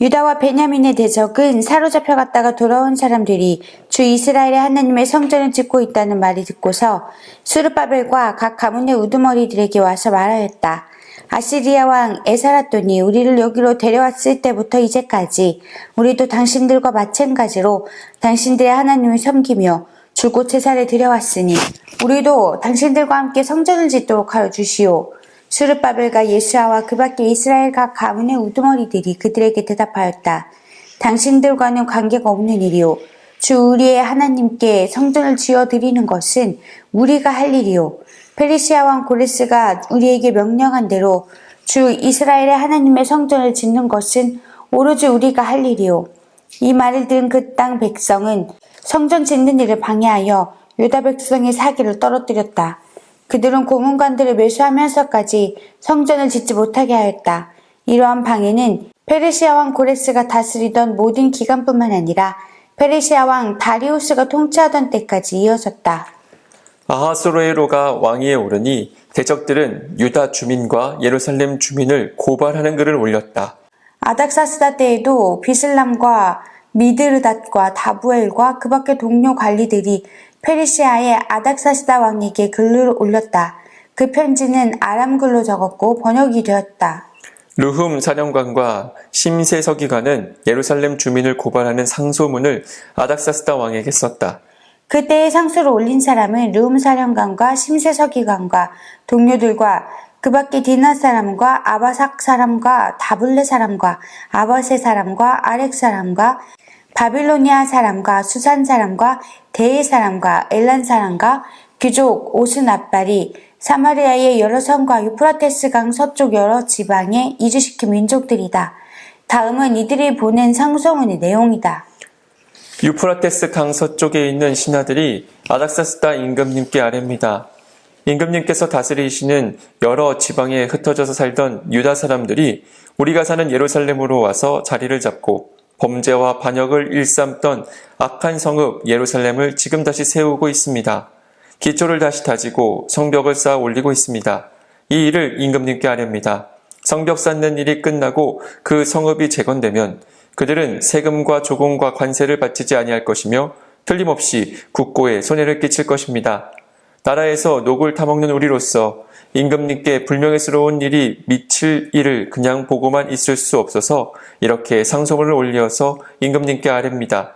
유다와 베냐민의 대적은 사로잡혀 갔다가 돌아온 사람들이 주 이스라엘의 하나님의 성전을 짓고 있다는 말이 듣고서 스룹바벨과 각 가문의 우두머리들에게 와서 말하였다. 아시리아 왕 에사라돈이 우리를 여기로 데려왔을 때부터 이제까지 우리도 당신들과 마찬가지로 당신들의 하나님을 섬기며 줄곧 제사를 드려왔으니 우리도 당신들과 함께 성전을 짓도록 하여 주시오. 스룹바벨과 예수아와 그 밖에 이스라엘 각 가문의 우두머리들이 그들에게 대답하였다. 당신들과는 관계가 없는 일이오. 주 우리의 하나님께 성전을 지어드리는 것은 우리가 할 일이오. 페르시아 왕 고레스가 우리에게 명령한 대로 주 이스라엘의 하나님의 성전을 짓는 것은 오로지 우리가 할 일이오. 이 말을 들은 그 땅 백성은 성전 짓는 일을 방해하여 유다 백성의 사기를 떨어뜨렸다. 그들은 고문관들을 매수하면서까지 성전을 짓지 못하게 하였다. 이러한 방해는 페르시아 왕 고레스가 다스리던 모든 기간뿐만 아니라 페르시아 왕 다리우스가 통치하던 때까지 이어졌다. 아하스로에로가 왕위에 오르니 대적들은 유다 주민과 예루살렘 주민을 고발하는 글을 올렸다. 아닥사스다 때에도 비슬람과 미드르닷과 다부엘과 그 밖의 동료 관리들이 페르시아의 아닥사스다 왕에게 글을 올렸다. 그 편지는 아람글로 적었고 번역이 되었다. 르훔 사령관과 심세 서기관은 예루살렘 주민을 고발하는 상소문을 아닥사스다 왕에게 썼다. 그때의 상소를 올린 사람은 르훔 사령관과 심세 서기관과 동료들과 그 밖에 디나 사람과 아바삭 사람과 다블레 사람과 아버세 사람과 아렉 사람과 바빌로니아 사람과 수산 사람과 데일 사람과 엘란 사람과 귀족 오스나발이 사마리아의 여러 성과 유프라테스 강 서쪽 여러 지방에 이주시킨 민족들이다. 다음은 이들이 보낸 상소문의 내용이다. 유프라테스 강 서쪽에 있는 신하들이 아닥사스다 임금님께 아뢰입니다. 임금님께서 다스리시는 여러 지방에 흩어져서 살던 유다 사람들이 우리가 사는 예루살렘으로 와서 자리를 잡고 범죄와 반역을 일삼던 악한 성읍 예루살렘을 지금 다시 세우고 있습니다. 기초를 다시 다지고 성벽을 쌓아 올리고 있습니다. 이 일을 임금님께 아뢰입니다. 성벽 쌓는 일이 끝나고 그 성읍이 재건되면 그들은 세금과 조공과 관세를 바치지 아니할 것이며 틀림없이 국고에 손해를 끼칠 것입니다. 나라에서 녹을 타먹는 우리로서 임금님께 불명예스러운 일이 미칠 일을 그냥 보고만 있을 수 없어서 이렇게 상소문을 올려서 임금님께 아뢰입니다.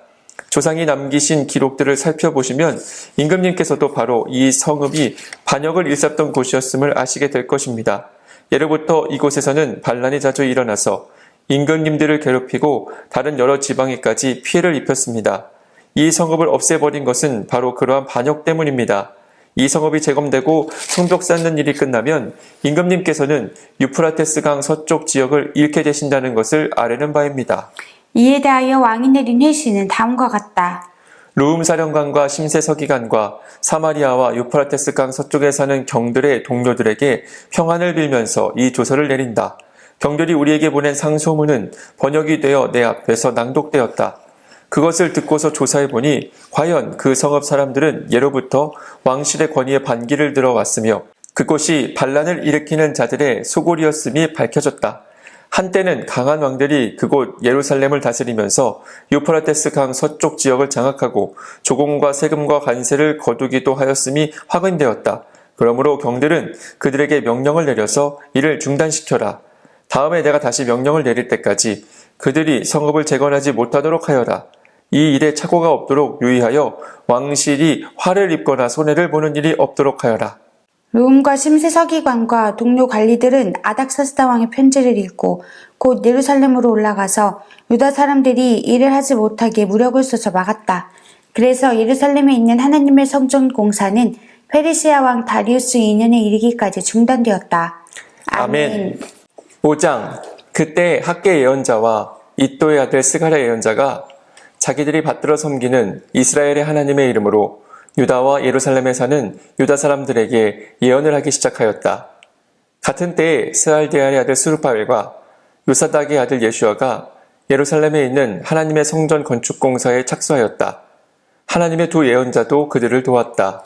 조상이 남기신 기록들을 살펴보시면 임금님께서도 바로 이 성읍이 반역을 일삼던 곳이었음을 아시게 될 것입니다. 예로부터 이곳에서는 반란이 자주 일어나서 임금님들을 괴롭히고 다른 여러 지방에까지 피해를 입혔습니다. 이 성읍을 없애버린 것은 바로 그러한 반역 때문입니다. 이 성읍이 재검되고 성벽 쌓는 일이 끝나면 임금님께서는 유프라테스 강 서쪽 지역을 잃게 되신다는 것을 아뢰는 바입니다. 이에 대하여 왕이 내린 회신은 다음과 같다. 르훔 사령관과 심세 서기관과 사마리아와 유프라테스 강 서쪽에 사는 경들의 동료들에게 평안을 빌면서 이 조서를 내린다. 경들이 우리에게 보낸 상소문은 번역이 되어 내 앞에서 낭독되었다. 그것을 듣고서 조사해보니 과연 그 성읍 사람들은 예로부터 왕실의 권위에 반기를 들어왔으며 그곳이 반란을 일으키는 자들의 소굴이었음이 밝혀졌다. 한때는 강한 왕들이 그곳 예루살렘을 다스리면서 유프라테스 강 서쪽 지역을 장악하고 조공과 세금과 관세를 거두기도 하였음이 확인되었다. 그러므로 경들은 그들에게 명령을 내려서 이를 중단시켜라. 다음에 내가 다시 명령을 내릴 때까지 그들이 성읍을 재건하지 못하도록 하여라. 이 일에 착오가 없도록 유의하여 왕실이 화를 입거나 손해를 보는 일이 없도록 하여라. 르훔과 심세 서기관과 동료 관리들은 아닥사스다 왕의 편지를 읽고 곧 예루살렘으로 올라가서 유다 사람들이 일을 하지 못하게 무력을 써서 막았다. 그래서 예루살렘에 있는 하나님의 성전 공사는 페르시아 왕 다리우스 2년에 이르기까지 중단되었다. 아멘. 5장. 그때 학계 예언자와 이또의 아들 스가랴 예언자가 자기들이 받들어 섬기는 이스라엘의 하나님의 이름으로 유다와 예루살렘에 사는 유다 사람들에게 예언을 하기 시작하였다. 같은 때에 스알데알의 아들 스룹바벨과 요사닥의 아들 예슈아가 예루살렘에 있는 하나님의 성전 건축 공사에 착수하였다. 하나님의 두 예언자도 그들을 도왔다.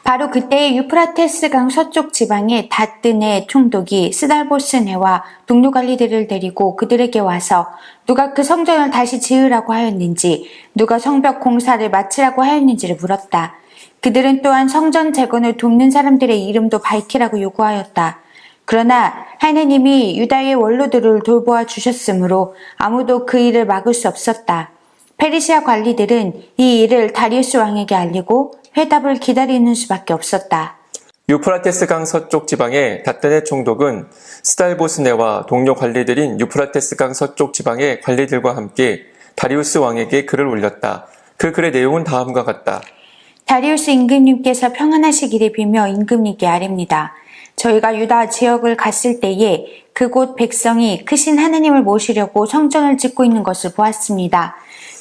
바로 그때의 유프라테스강 서쪽 지방의 다뜬의 총독이 스달보스네와 동료 관리들을 데리고 그들에게 와서 누가 그 성전을 다시 지으라고 하였는지, 누가 성벽 공사를 마치라고 하였는지를 물었다. 그들은 또한 성전 재건을 돕는 사람들의 이름도 밝히라고 요구하였다. 그러나 하느님이 유다의 원로들을 돌보아 주셨으므로 아무도 그 일을 막을 수 없었다. 페르시아 관리들은 이 일을 다리우스 왕에게 알리고 회답을 기다리는 수밖에 없었다. 유프라테스 강 서쪽 지방의 다뜬의 총독은 스달보스네와 동료 관리들인 유프라테스 강 서쪽 지방의 관리들과 함께 다리우스 왕에게 글을 올렸다. 그 글의 내용은 다음과 같다. 다리우스 임금님께서 평안하시기를 빌며 임금님께 아뢰입니다. 저희가 유다 지역을 갔을 때에 그곳 백성이 크신 하느님을 모시려고 성전을 짓고 있는 것을 보았습니다.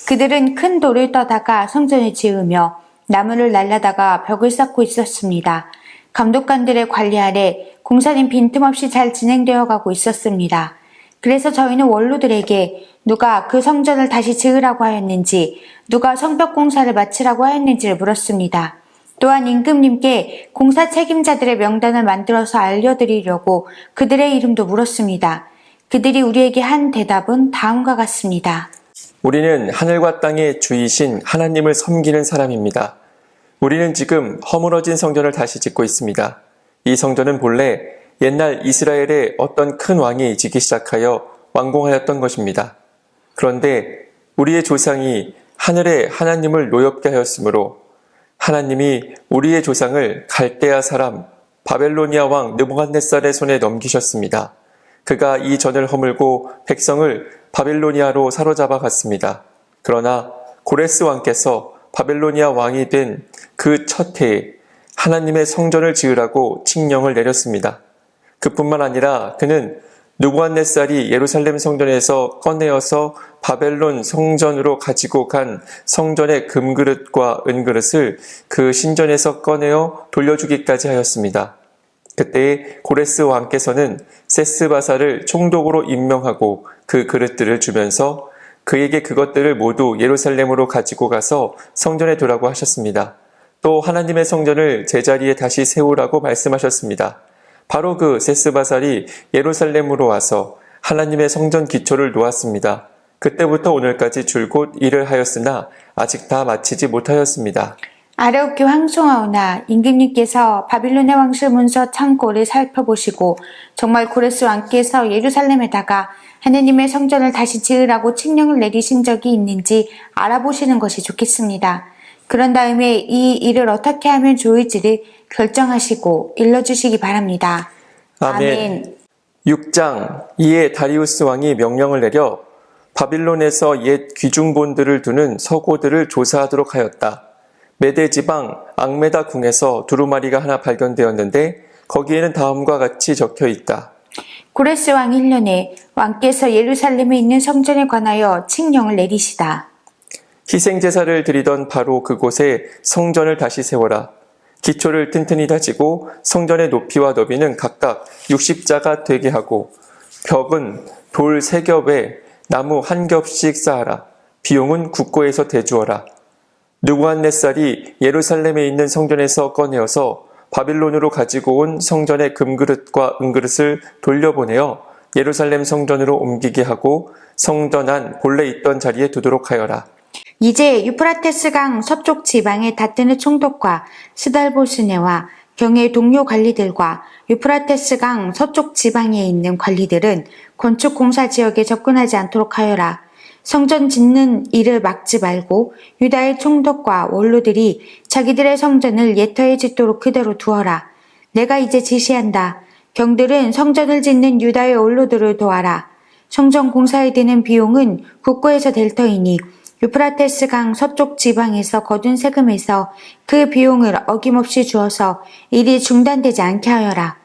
그들은 큰 돌을 떠다가 성전을 지으며 나무를 날라다가 벽을 쌓고 있었습니다. 감독관들의 관리 아래 공사는 빈틈없이 잘 진행되어 가고 있었습니다. 그래서 저희는 원로들에게 누가 그 성전을 다시 지으라고 하였는지, 누가 성벽 공사를 마치라고 하였는지를 물었습니다. 또한 임금님께 공사 책임자들의 명단을 만들어서 알려드리려고 그들의 이름도 물었습니다. 그들이 우리에게 한 대답은 다음과 같습니다. 우리는 하늘과 땅의 주이신 하나님을 섬기는 사람입니다. 우리는 지금 허물어진 성전을 다시 짓고 있습니다. 이 성전은 본래 옛날 이스라엘의 어떤 큰 왕이 짓기 시작하여 완공하였던 것입니다. 그런데 우리의 조상이 하늘의 하나님을 노엽게 하였으므로 하나님이 우리의 조상을 갈대아 사람 바벨로니아 왕 느부갓네살의 손에 넘기셨습니다. 그가 이 전을 허물고 백성을 바벨로니아로 사로잡아 갔습니다. 그러나 고레스 왕께서 바벨로니아 왕이 된 그 첫 해에 하나님의 성전을 지으라고 칙령을 내렸습니다. 그뿐만 아니라 그는 느부갓네살이 예루살렘 성전에서 꺼내어서 바벨론 성전으로 가지고 간 성전의 금그릇과 은그릇을 그 신전에서 꺼내어 돌려주기까지 하였습니다. 그때 고레스 왕께서는 세스바사를 총독으로 임명하고 그 그릇들을 주면서 그에게 그것들을 모두 예루살렘으로 가지고 가서 성전에 두라고 하셨습니다. 또 하나님의 성전을 제자리에 다시 세우라고 말씀하셨습니다. 바로 그 세스바살이 예루살렘으로 와서 하나님의 성전 기초를 놓았습니다. 그때부터 오늘까지 줄곧 일을 하였으나 아직 다 마치지 못하였습니다. 아뢰옵기 황송하오나 임금님께서 바빌론의 왕실 문서 창고를 살펴보시고 정말 고레스 왕께서 예루살렘에다가 하느님의 성전을 다시 지으라고 칙령을 내리신 적이 있는지 알아보시는 것이 좋겠습니다. 그런 다음에 이 일을 어떻게 하면 좋을지를 결정하시고 일러주시기 바랍니다. 아멘. 6장 이에 다리우스 왕이 명령을 내려 바빌론에서 옛 귀중본들을 두는 서고들을 조사하도록 하였다. 메대 지방 앙메다 궁에서 두루마리가 하나 발견되었는데 거기에는 다음과 같이 적혀 있다. 고레스 왕 1년에 왕께서 예루살렘에 있는 성전에 관하여 칙령을 내리시다. 희생제사를 드리던 바로 그곳에 성전을 다시 세워라. 기초를 튼튼히 다지고 성전의 높이와 너비는 각각 60자가 되게 하고 벽은 돌 3겹에 나무 1겹씩 쌓아라. 비용은 국고에서 대주어라. 느부갓네살이 예루살렘에 있는 성전에서 꺼내어서 바빌론으로 가지고 온 성전의 금그릇과 은그릇을 돌려보내어 예루살렘 성전으로 옮기게 하고 성전 안 본래 있던 자리에 두도록 하여라. 이제 유프라테스강 서쪽 지방의 다뜨느 총독과 스달보스네와 경의 동료 관리들과 유프라테스강 서쪽 지방에 있는 관리들은 건축 공사 지역에 접근하지 않도록 하여라. 성전 짓는 일을 막지 말고 유다의 총독과 원로들이 자기들의 성전을 예터에 짓도록 그대로 두어라. 내가 이제 지시한다. 경들은 성전을 짓는 유다의 원로들을 도와라. 성전 공사에 드는 비용은 국고에서 될 터이니 유프라테스강 서쪽 지방에서 거둔 세금에서 그 비용을 어김없이 주어서 일이 중단되지 않게 하여라.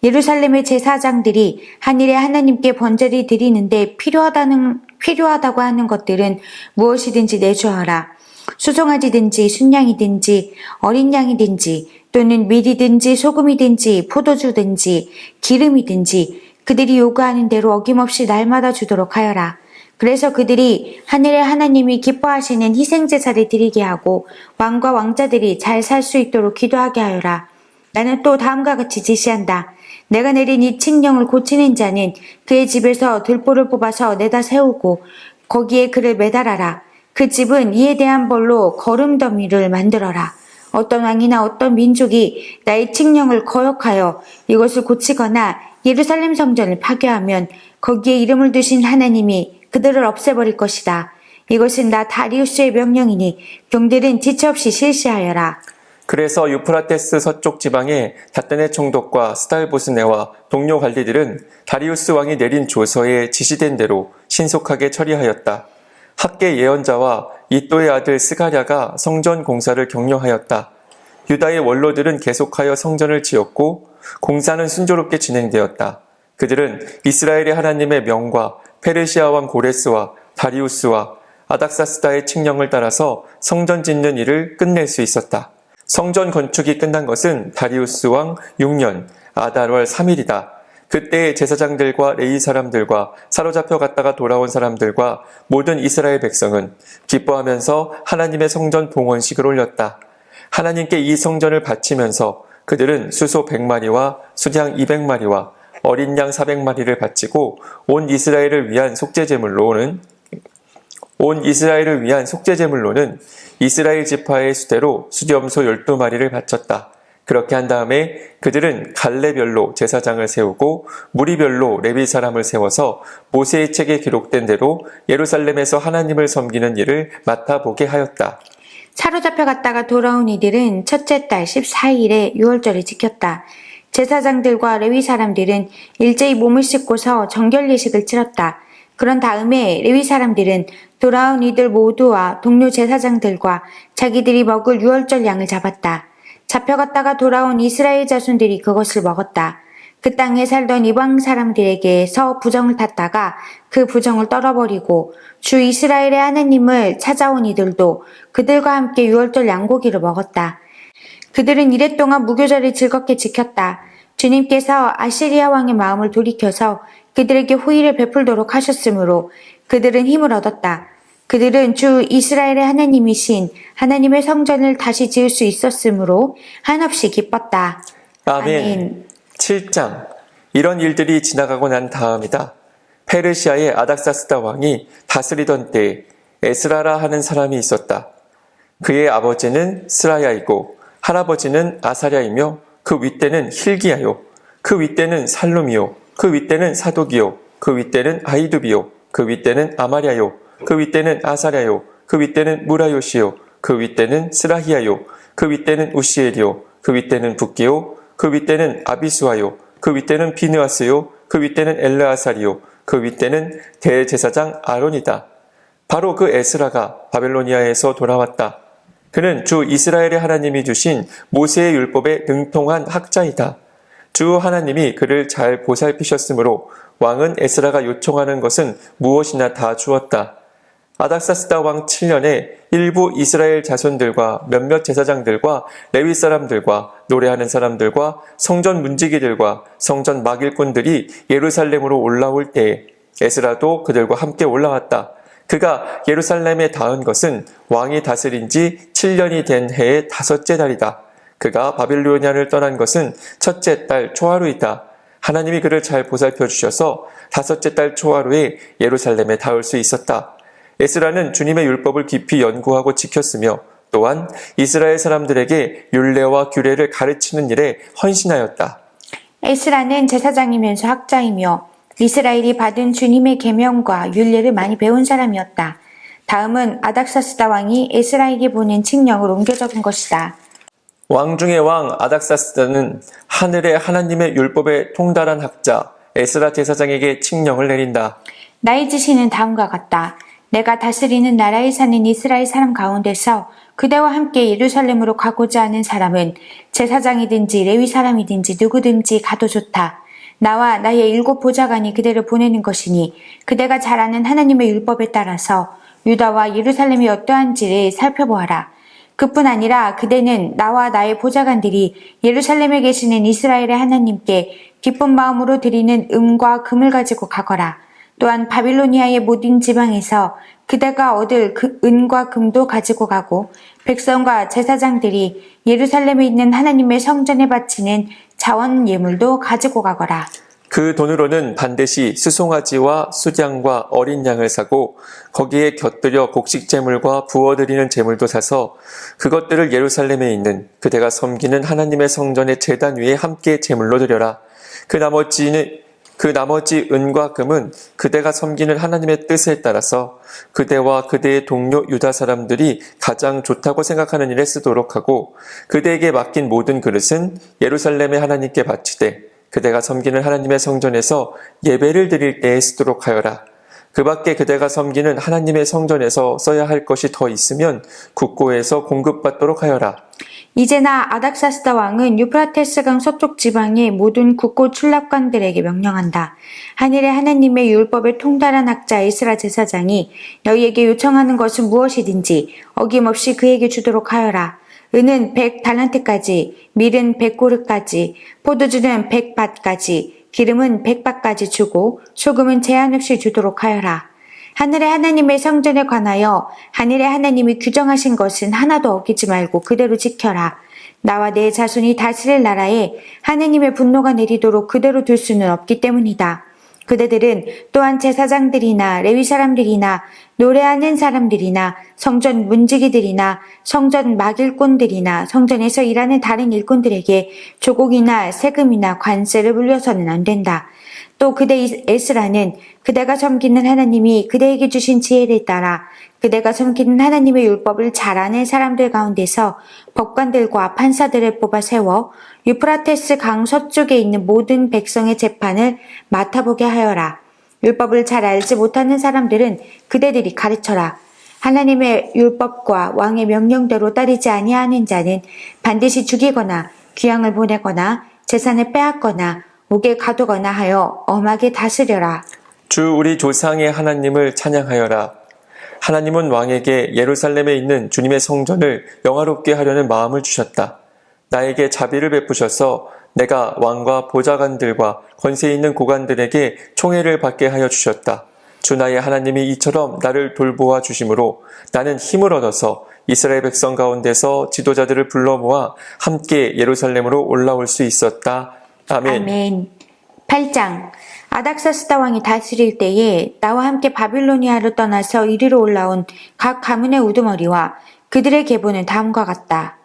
예루살렘의 제사장들이 하늘의 하나님께 번제를 드리는데 필요하다고 하는 것들은 무엇이든지 내주어라. 수송아지든지 순양이든지 어린 양이든지 또는 밀이든지 소금이든지 포도주든지 기름이든지 그들이 요구하는 대로 어김없이 날마다 주도록 하여라. 그래서 그들이 하늘의 하나님이 기뻐하시는 희생제사를 드리게 하고 왕과 왕자들이 잘 살 수 있도록 기도하게 하여라. 나는 또 다음과 같이 지시한다. 내가 내린 이 칙령을 고치는 자는 그의 집에서 들보를 뽑아서 내다 세우고 거기에 그를 매달아라. 그 집은 이에 대한 벌로 거름더미를 만들어라. 어떤 왕이나 어떤 민족이 나의 칙령을 거역하여 이것을 고치거나 예루살렘 성전을 파괴하면 거기에 이름을 두신 하나님이 그들을 없애버릴 것이다. 이것은 나 다리우스의 명령이니 경들은 지체 없이 실시하여라. 그래서 유프라테스 서쪽 지방의 다단의 총독과 스달보스네와 동료 관리들은 다리우스 왕이 내린 조서에 지시된 대로 신속하게 처리하였다. 학계 예언자와 이또의 아들 스가랴가 성전 공사를 격려하였다. 유다의 원로들은 계속하여 성전을 지었고 공사는 순조롭게 진행되었다. 그들은 이스라엘의 하나님의 명과 페르시아 왕 고레스와 다리우스와 아닥사스다의 칙령을 따라서 성전 짓는 일을 끝낼 수 있었다. 성전 건축이 끝난 것은 다리우스 왕 6년 아달월 3일이다. 그때 제사장들과 레위 사람들과 사로잡혀 갔다가 돌아온 사람들과 모든 이스라엘 백성은 기뻐하면서 하나님의 성전 봉헌식을 올렸다. 하나님께 이 성전을 바치면서 그들은 수소 100마리와 수양 200마리와 어린 양 400마리를 바치고 온 이스라엘을 위한 속죄제물로는 이스라엘 지파의 수대로 수염소 12마리를 바쳤다. 그렇게 한 다음에 그들은 갈래별로 제사장을 세우고 무리별로 레위 사람을 세워서 모세의 책에 기록된 대로 예루살렘에서 하나님을 섬기는 일을 맡아보게 하였다. 사로잡혀 갔다가 돌아온 이들은 첫째 달 14일에 유월절을 지켰다. 제사장들과 레위 사람들은 일제히 몸을 씻고서 정결 예식을 치렀다. 그런 다음에 레위 사람들은 돌아온 이들 모두와 동료 제사장들과 자기들이 먹을 유월절 양을 잡았다. 잡혀갔다가 돌아온 이스라엘 자손들이 그것을 먹었다. 그 땅에 살던 이방 사람들에게서 부정을 탔다가 그 부정을 떨어버리고 주 이스라엘의 하나님을 찾아온 이들도 그들과 함께 유월절 양고기를 먹었다. 그들은 이랫동안 무교절을 즐겁게 지켰다. 주님께서 아시리아 왕의 마음을 돌이켜서 그들에게 호의를 베풀도록 하셨으므로 그들은 힘을 얻었다. 그들은 주 이스라엘의 하나님이신 하나님의 성전을 다시 지을 수 있었으므로 한없이 기뻤다. 아멘. 7장. 이런 일들이 지나가고 난 다음이다. 페르시아의 아닥사스다 왕이 다스리던 때에 에스라라 하는 사람이 있었다. 그의 아버지는 스라야이고 할아버지는 아사랴이며 그 윗대는 힐기야요. 그 윗대는 살룸이요. 그 윗대는 사독이요. 그 윗대는 아이두비요. 그 윗대는 아마랴요. 그 윗대는 아사랴요. 그 윗대는 무라요시요. 그 윗대는 스라히야요. 그 윗대는 우시엘이요. 그 윗대는 붓기요. 그 윗대는 아비수아요. 그 윗대는 비느아스요. 그 윗대는 엘르아살이요. 그 윗대는 대제사장 아론이다. 바로 그 에스라가 바벨로니아에서 돌아왔다. 그는 주 이스라엘의 하나님이 주신 모세의 율법에 능통한 학자이다. 주 하나님이 그를 잘 보살피셨으므로 왕은 에스라가 요청하는 것은 무엇이나 다 주었다. 아닥사스다 왕 7년에 일부 이스라엘 자손들과 몇몇 제사장들과 레위 사람들과 노래하는 사람들과 성전 문지기들과 성전 막일꾼들이 예루살렘으로 올라올 때에 에스라도 그들과 함께 올라왔다. 그가 예루살렘에 닿은 것은 왕이 다스린 지 7년이 된 해의 5째 달이다. 그가 바빌로니아를 떠난 것은 첫째 달 초하루이다. 하나님이 그를 잘 보살펴 주셔서 5째 달 초하루에 예루살렘에 닿을 수 있었다. 에스라는 주님의 율법을 깊이 연구하고 지켰으며 또한 이스라엘 사람들에게 율례와 규례를 가르치는 일에 헌신하였다. 에스라는 제사장이면서 학자이며 이스라엘이 받은 주님의 계명과 율례를 많이 배운 사람이었다. 다음은 아닥사스다 왕이 에스라에게 보낸 칙령을 옮겨 적은 것이다. 왕 중의 왕 아닥사스다는 하늘의 하나님의 율법에 통달한 학자 에스라 제사장에게 칙령을 내린다. 나의 지시는 다음과 같다. 내가 다스리는 나라에 사는 이스라엘 사람 가운데서 그대와 함께 예루살렘으로 가고자 하는 사람은 제사장이든지 레위 사람이든지 누구든지 가도 좋다. 나와 나의 7 보좌관이 그대를 보내는 것이니 그대가 잘 아는 하나님의 율법에 따라서 유다와 예루살렘이 어떠한지를 살펴보아라. 그뿐 아니라 그대는 나와 나의 보좌관들이 예루살렘에 계시는 이스라엘의 하나님께 기쁜 마음으로 드리는 은과 금을 가지고 가거라. 또한 바빌로니아의 모든 지방에서 그대가 얻을 은과 금도 가지고 가고 백성과 제사장들이 예루살렘에 있는 하나님의 성전에 바치는 자원 예물도 가지고 가거라. 그 돈으로는 반드시 수송아지와 수장과 어린 양을 사고 거기에 곁들여 곡식 제물과 부어드리는 제물도 사서 그것들을 예루살렘에 있는 그대가 섬기는 하나님의 성전의 제단 위에 함께 제물로 드려라. 그 나머지 은과 금은 그대가 섬기는 하나님의 뜻에 따라서 그대와 그대의 동료 유다 사람들이 가장 좋다고 생각하는 일에 쓰도록 하고 그대에게 맡긴 모든 그릇은 예루살렘의 하나님께 바치되 그대가 섬기는 하나님의 성전에서 예배를 드릴 때에 쓰도록 하여라. 그 밖에 그대가 섬기는 하나님의 성전에서 써야 할 것이 더 있으면 국고에서 공급받도록 하여라. 이제나 아닥사스다 왕은 유프라테스강 서쪽 지방의 모든 국고 출납관들에게 명령한다. 하늘의 하나님의 율법에 통달한 학자 에스라 제사장이 너희에게 요청하는 것은 무엇이든지 어김없이 그에게 주도록 하여라. 은은 100달란트까지, 밀은 100고르까지, 포도주는 100밭까지, 기름은 100밭까지 주고 소금은 제한 없이 주도록 하여라. 하늘의 하나님의 성전에 관하여 하늘의 하나님이 규정하신 것은 하나도 어기지 말고 그대로 지켜라. 나와 내 자손이 다스릴 나라에 하나님의 분노가 내리도록 그대로 둘 수는 없기 때문이다. 그대들은 또한 제사장들이나 레위 사람들이나 노래하는 사람들이나 성전 문지기들이나 성전 막일꾼들이나 성전에서 일하는 다른 일꾼들에게 조곡이나 세금이나 관세를 물려서는 안 된다. 또 그대 에스라는 그대가 섬기는 하나님이 그대에게 주신 지혜를 따라 그대가 섬기는 하나님의 율법을 잘 아는 사람들 가운데서 법관들과 판사들을 뽑아 세워 유프라테스 강 서쪽에 있는 모든 백성의 재판을 맡아보게 하여라. 율법을 잘 알지 못하는 사람들은 그대들이 가르쳐라. 하나님의 율법과 왕의 명령대로 따르지 아니하는 자는 반드시 죽이거나 귀양을 보내거나 재산을 빼앗거나 옥에 가두거나 하여 엄하게 다스려라. 주 우리 조상의 하나님을 찬양하여라. 하나님은 왕에게 예루살렘에 있는 주님의 성전을 영화롭게 하려는 마음을 주셨다. 나에게 자비를 베푸셔서 내가 왕과 보좌관들과 권세 있는 고관들에게 총애를 받게 하여 주셨다. 주 나의 하나님이 이처럼 나를 돌보아 주심으로 나는 힘을 얻어서 이스라엘 백성 가운데서 지도자들을 불러 모아 함께 예루살렘으로 올라올 수 있었다. 아멘. 아멘. 8장. 아닥사스다 왕이 다스릴 때에 나와 함께 바빌로니아를 떠나서 이리로 올라온 각 가문의 우두머리와 그들의 계보는 다음과 같다.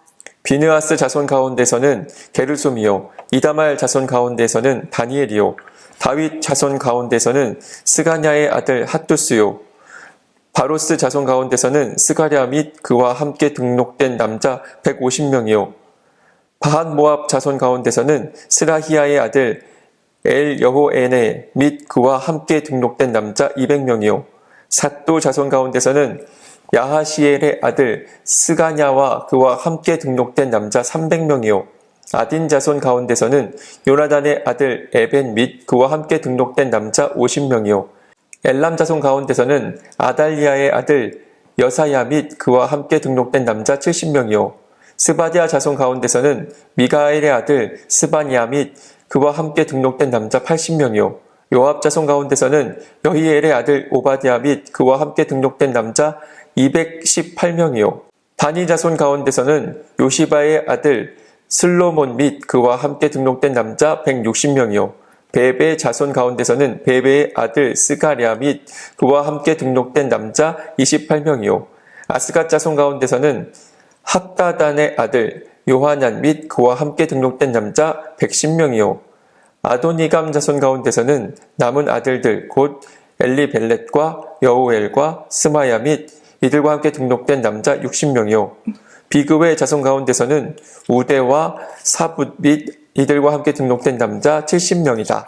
비느하스 자손 가운데서는 게르솜이요, 이다말 자손 가운데서는 다니엘이요, 다윗 자손 가운데서는 스가냐의 아들 핫두스요, 바로스 자손 가운데서는 스가랴 및 그와 함께 등록된 남자 150명이요, 바핫 모압 자손 가운데서는 스라히야의 아들 엘 여호에네 및 그와 함께 등록된 남자 200명이요, 삿도 자손 가운데서는 야하시엘의 아들 스가냐와 그와 함께 등록된 남자 300명이요. 아딘 자손 가운데서는 요나단의 아들 에벤 및 그와 함께 등록된 남자 50명이요. 엘람 자손 가운데서는 아달리아의 아들 여사야 및 그와 함께 등록된 남자 70명이요. 스바디아 자손 가운데서는 미가엘의 아들 스바니아 및 그와 함께 등록된 남자 80명이요. 요압 자손 가운데서는 여히엘의 아들 오바디아 및 그와 함께 등록된 남자 218명이요. 다니 자손 가운데서는 요시바의 아들 슬로몬 및 그와 함께 등록된 남자 160명이요. 베베 자손 가운데서는 베베의 아들 스가랴 및 그와 함께 등록된 남자 28명이요. 아스갓 자손 가운데서는 학다단의 아들 요하난 및 그와 함께 등록된 남자 110명이요. 아도니감 자손 가운데서는 남은 아들들 곧 엘리벨렛과 여우엘과 스마야 및 이들과 함께 등록된 남자 60명이요. 비그웨 자손 가운데서는 우대와 사붓 및 이들과 함께 등록된 남자 70명이다.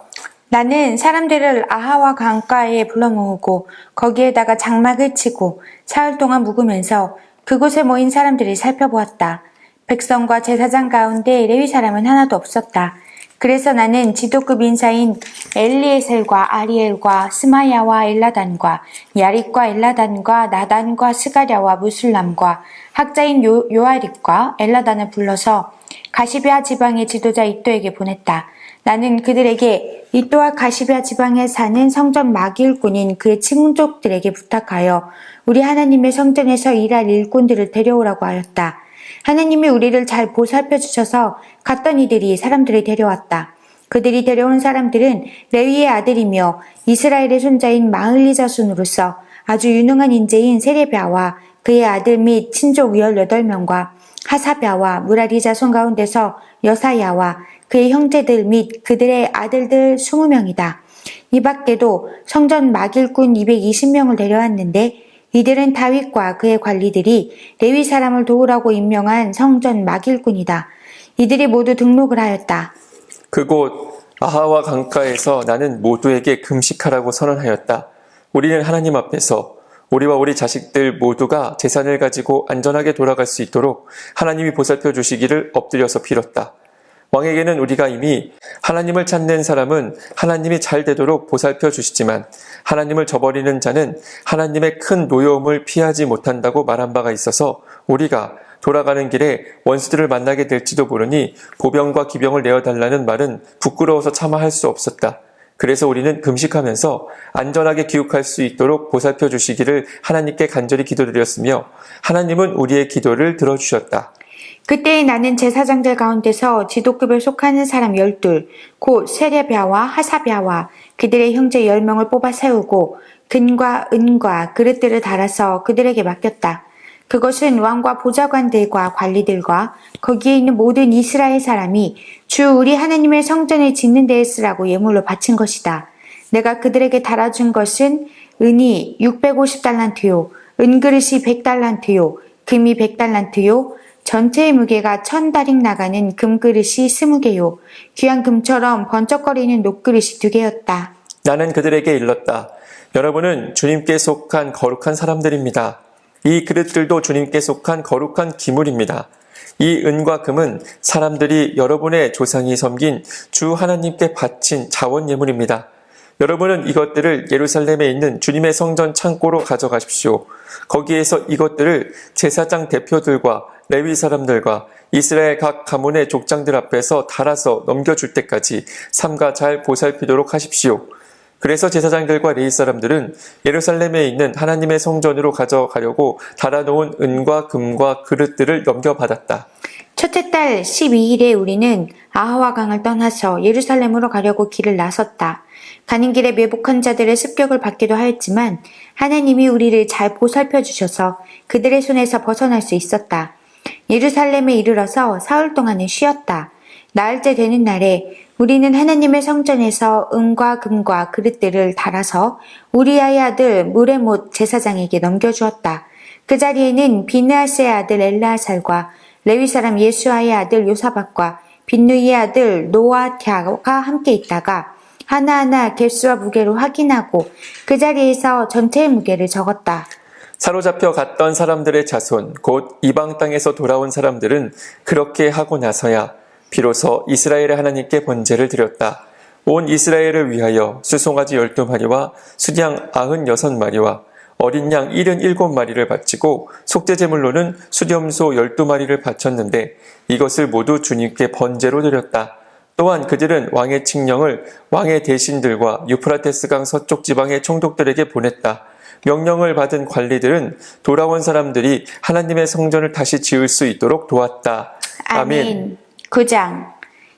나는 사람들을 아하와 강가에 불러 모으고 거기에다가 장막을 치고 사흘 동안 묵으면서 그곳에 모인 사람들을 살펴보았다. 백성과 제사장 가운데 레위 사람은 하나도 없었다. 그래서 나는 지도급 인사인 엘리에셀과 아리엘과 스마야와 엘라단과 야릿과 엘라단과 나단과 스가랴와 무술람과 학자인 요아립과 엘라단을 불러서 가시베아 지방의 지도자 이또에게 보냈다. 나는 그들에게 이또와 가시베아 지방에 사는 성전 마길꾼인 그의 친족들에게 부탁하여 우리 하나님의 성전에서 일할 일꾼들을 데려오라고 하였다. 하나님이 우리를 잘 보살펴 주셔서 갔던 이들이 사람들을 데려왔다. 그들이 데려온 사람들은 레위의 아들이며 이스라엘의 손자인 마흘리 자손으로서 아주 유능한 인재인 세레비아와 그의 아들 및 친족 18명과 하사비아와 무라리 자손 가운데서 여사야와 그의 형제들 및 그들의 아들들 20명이다. 이 밖에도 성전 마길꾼 220명을 데려왔는데 이들은 다윗과 그의 관리들이 레위 사람을 도우라고 임명한 성전 마길꾼이다. 이들이 모두 등록을 하였다. 그곳 아하와 강가에서 나는 모두에게 금식하라고 선언하였다. 우리는 하나님 앞에서 우리와 우리 자식들 모두가 재산을 가지고 안전하게 돌아갈 수 있도록 하나님이 보살펴 주시기를 엎드려서 빌었다. 왕에게는 우리가 이미 하나님을 찾는 사람은 하나님이 잘 되도록 보살펴 주시지만 하나님을 저버리는 자는 하나님의 큰 노여움을 피하지 못한다고 말한 바가 있어서 우리가 돌아가는 길에 원수들을 만나게 될지도 모르니 보병과 기병을 내어달라는 말은 부끄러워서 차마 할 수 없었다. 그래서 우리는 금식하면서 안전하게 귀국할 수 있도록 보살펴 주시기를 하나님께 간절히 기도드렸으며 하나님은 우리의 기도를 들어주셨다. 그때 나는 제사장들 가운데서 지도급에 속하는 사람 12, 곧 세레비아와 하사비아와 그들의 형제 10명을 뽑아 세우고 금과 은과 그릇들을 달아서 그들에게 맡겼다. 그것은 왕과 보좌관들과 관리들과 거기에 있는 모든 이스라엘 사람이 주 우리 하나님의 성전을 짓는 데에 쓰라고 예물로 바친 것이다. 내가 그들에게 달아준 것은 은이 650달란트요, 은그릇이 100달란트요, 금이 100달란트요, 전체의 무게가 1000다릭 나가는 금그릇이 20개요, 귀한 금처럼 번쩍거리는 녹그릇이 2개였다. 나는 그들에게 일렀다. 여러분은 주님께 속한 거룩한 사람들입니다. 이 그릇들도 주님께 속한 거룩한 기물입니다. 이 은과 금은 사람들이 여러분의 조상이 섬긴 주 하나님께 바친 자원 예물입니다. 여러분은 이것들을 예루살렘에 있는 주님의 성전 창고로 가져가십시오. 거기에서 이것들을 제사장 대표들과 레위 사람들과 이스라엘 각 가문의 족장들 앞에서 달아서 넘겨줄 때까지 삼가 잘 보살피도록 하십시오. 그래서 제사장들과 레위 사람들은 예루살렘에 있는 하나님의 성전으로 가져가려고 달아놓은 은과 금과 그릇들을 넘겨받았다. 첫째 달 12일에 우리는 아하와 강을 떠나서 예루살렘으로 가려고 길을 나섰다. 가는 길에 매복한 자들의 습격을 받기도 하였지만 하나님이 우리를 잘 보살펴 주셔서 그들의 손에서 벗어날 수 있었다. 예루살렘에 이르러서 사흘 동안은 쉬었다. 나흘째 되는 날에 우리는 하나님의 성전에서 은과 금과 그릇들을 달아서 우리아의 아들 무레못 제사장에게 넘겨주었다. 그 자리에는 비느하스의 아들 엘르아살과 레위 사람 예수아의 아들 요사박과 빈누이의 아들 노아랴가 함께 있다가 하나하나 개수와 무게로 확인하고 그 자리에서 전체의 무게를 적었다. 사로잡혀 갔던 사람들의 자손, 곧 이방 땅에서 돌아온 사람들은 그렇게 하고 나서야 비로소 이스라엘의 하나님께 번제를 드렸다. 온 이스라엘을 위하여 수송아지 12마리와 수양 96마리와 어린 양 77마리를 바치고 속죄제물로는 수렴소 12마리를 바쳤는데 이것을 모두 주님께 번제로 드렸다. 또한 그들은 왕의 칙령을 왕의 대신들과 유프라테스강 서쪽 지방의 총독들에게 보냈다. 명령을 받은 관리들은 돌아온 사람들이 하나님의 성전을 다시 지을 수 있도록 도왔다. 아멘. 9장.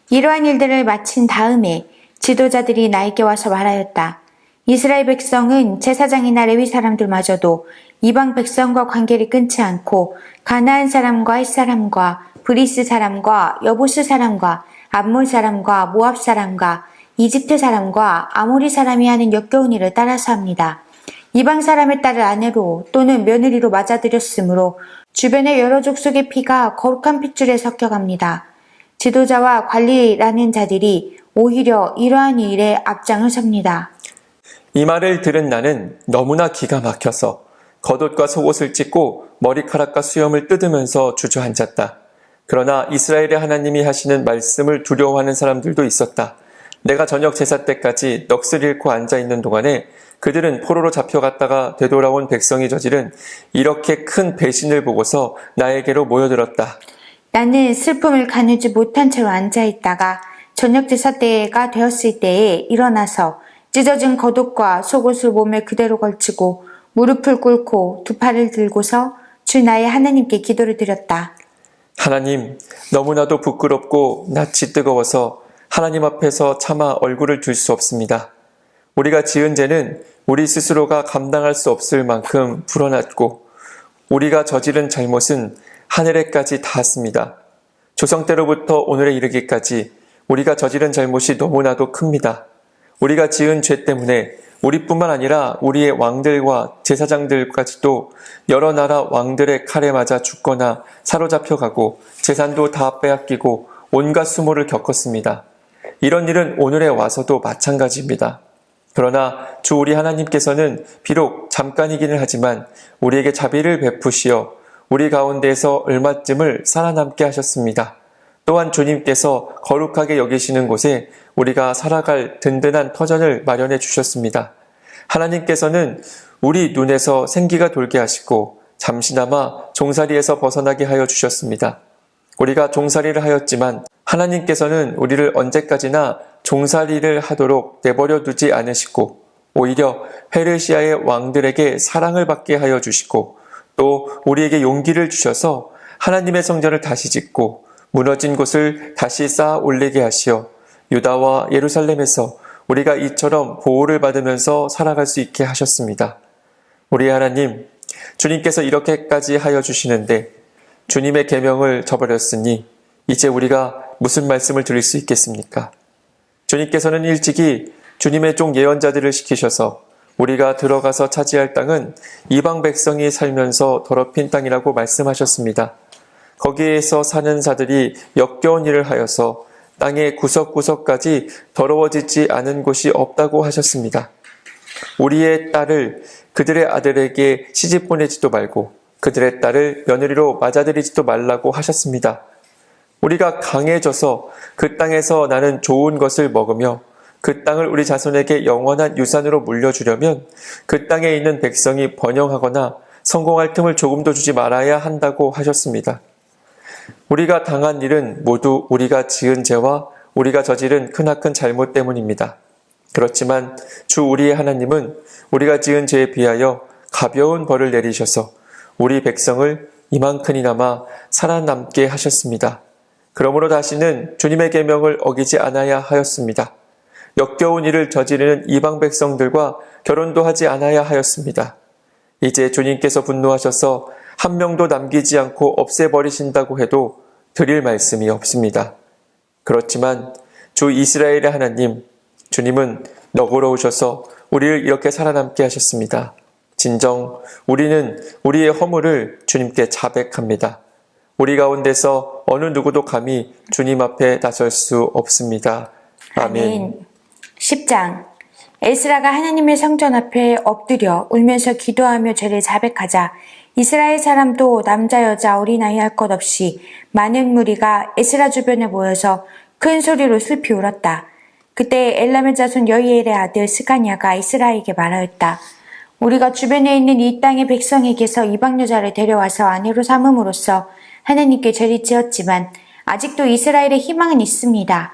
이러한 일들을 마친 다음에 지도자들이 나에게 와서 말하였다. 이스라엘 백성은 제사장이나 레위 사람들마저도 이방 백성과 관계를 끊지 않고 가나안 사람과 헷 사람과 브리스 사람과 여부스 사람과 암몬 사람과 모압 사람과 이집트 사람과 아모리 사람이 하는 역겨운 일을 따라서 합니다. 이방 사람의 딸을 아내로 또는 며느리로 맞아들였으므로 주변의 여러 족속의 피가 거룩한 핏줄에 섞여갑니다. 지도자와 관리라는 자들이 오히려 이러한 일에 앞장을 섭니다. 이 말을 들은 나는 너무나 기가 막혀서 겉옷과 속옷을 찢고 머리카락과 수염을 뜯으면서 주저앉았다. 그러나 이스라엘의 하나님이 하시는 말씀을 두려워하는 사람들도 있었다. 내가 저녁 제사 때까지 넋을 잃고 앉아있는 동안에 그들은 포로로 잡혀갔다가 되돌아온 백성이 저지른 이렇게 큰 배신을 보고서 나에게로 모여들었다. 나는 슬픔을 가누지 못한 채로 앉아있다가 저녁 제사 때가 되었을 때에 일어나서 찢어진 겉옷과 속옷을 몸에 그대로 걸치고 무릎을 꿇고 두 팔을 들고서 주 나의 하나님께 기도를 드렸다. 하나님, 너무나도 부끄럽고 낯이 뜨거워서 하나님 앞에서 차마 얼굴을 들 수 없습니다. 우리가 지은 죄는 우리 스스로가 감당할 수 없을 만큼 불어났고 우리가 저지른 잘못은 하늘에까지 닿았습니다. 조상 때로부터 오늘에 이르기까지 우리가 저지른 잘못이 너무나도 큽니다. 우리가 지은 죄 때문에 우리뿐만 아니라 우리의 왕들과 제사장들까지도 여러 나라 왕들의 칼에 맞아 죽거나 사로잡혀가고 재산도 다 빼앗기고 온갖 수모를 겪었습니다. 이런 일은 오늘에 와서도 마찬가지입니다. 그러나 주 우리 하나님께서는 비록 잠깐이기는 하지만 우리에게 자비를 베푸시어 우리 가운데에서 얼마쯤을 살아남게 하셨습니다. 또한 주님께서 거룩하게 여기시는 곳에 우리가 살아갈 든든한 터전을 마련해 주셨습니다. 하나님께서는 우리 눈에서 생기가 돌게 하시고 잠시나마 종살이에서 벗어나게 하여 주셨습니다. 우리가 종살이를 하였지만 하나님께서는 우리를 언제까지나 종살이를 하도록 내버려 두지 않으시고 오히려 페르시아의 왕들에게 사랑을 받게 하여 주시고 또 우리에게 용기를 주셔서 하나님의 성전을 다시 짓고 무너진 곳을 다시 쌓아 올리게 하시어 유다와 예루살렘에서 우리가 이처럼 보호를 받으면서 살아갈 수 있게 하셨습니다. 우리 하나님, 주님께서 이렇게까지 하여 주시는데 주님의 계명을 저버렸으니 이제 우리가 무슨 말씀을 드릴 수 있겠습니까? 주님께서는 일찍이 주님의 종 예언자들을 시키셔서 우리가 들어가서 차지할 땅은 이방 백성이 살면서 더럽힌 땅이라고 말씀하셨습니다. 거기에서 사는 자들이 역겨운 일을 하여서 땅의 구석구석까지 더러워지지 않은 곳이 없다고 하셨습니다. 우리의 딸을 그들의 아들에게 시집 보내지도 말고 그들의 딸을 며느리로 맞아들이지도 말라고 하셨습니다. 우리가 강해져서 그 땅에서 나는 좋은 것을 먹으며 그 땅을 우리 자손에게 영원한 유산으로 물려주려면 그 땅에 있는 백성이 번영하거나 성공할 틈을 조금도 주지 말아야 한다고 하셨습니다. 우리가 당한 일은 모두 우리가 지은 죄와 우리가 저지른 크나큰 잘못 때문입니다. 그렇지만 주 우리의 하나님은 우리가 지은 죄에 비하여 가벼운 벌을 내리셔서 우리 백성을 이만큼이나마 살아남게 하셨습니다. 그러므로 다시는 주님의 계명을 어기지 않아야 하였습니다. 역겨운 일을 저지르는 이방 백성들과 결혼도 하지 않아야 하였습니다. 이제 주님께서 분노하셔서 한 명도 남기지 않고 없애버리신다고 해도 드릴 말씀이 없습니다. 그렇지만 주 이스라엘의 하나님, 주님은 너그러우셔서 우리를 이렇게 살아남게 하셨습니다. 진정 우리는 우리의 허물을 주님께 자백합니다. 우리 가운데서 어느 누구도 감히 주님 앞에 나설 수 없습니다. 아멘. 10장. 에스라가 하나님의 성전 앞에 엎드려 울면서 기도하며 죄를 자백하자 이스라엘 사람도 남자 여자 어린아이 할 것 없이 많은 무리가 에스라 주변에 모여서 큰 소리로 슬피 울었다. 그때 엘람의 자손 여이엘의 아들 스가냐가 에스라에게 말하였다. 우리가 주변에 있는 이 땅의 백성에게서 이방 여자를 데려와서 아내로 삼음으로써 하나님께 죄를 지었지만 아직도 이스라엘의 희망은 있습니다.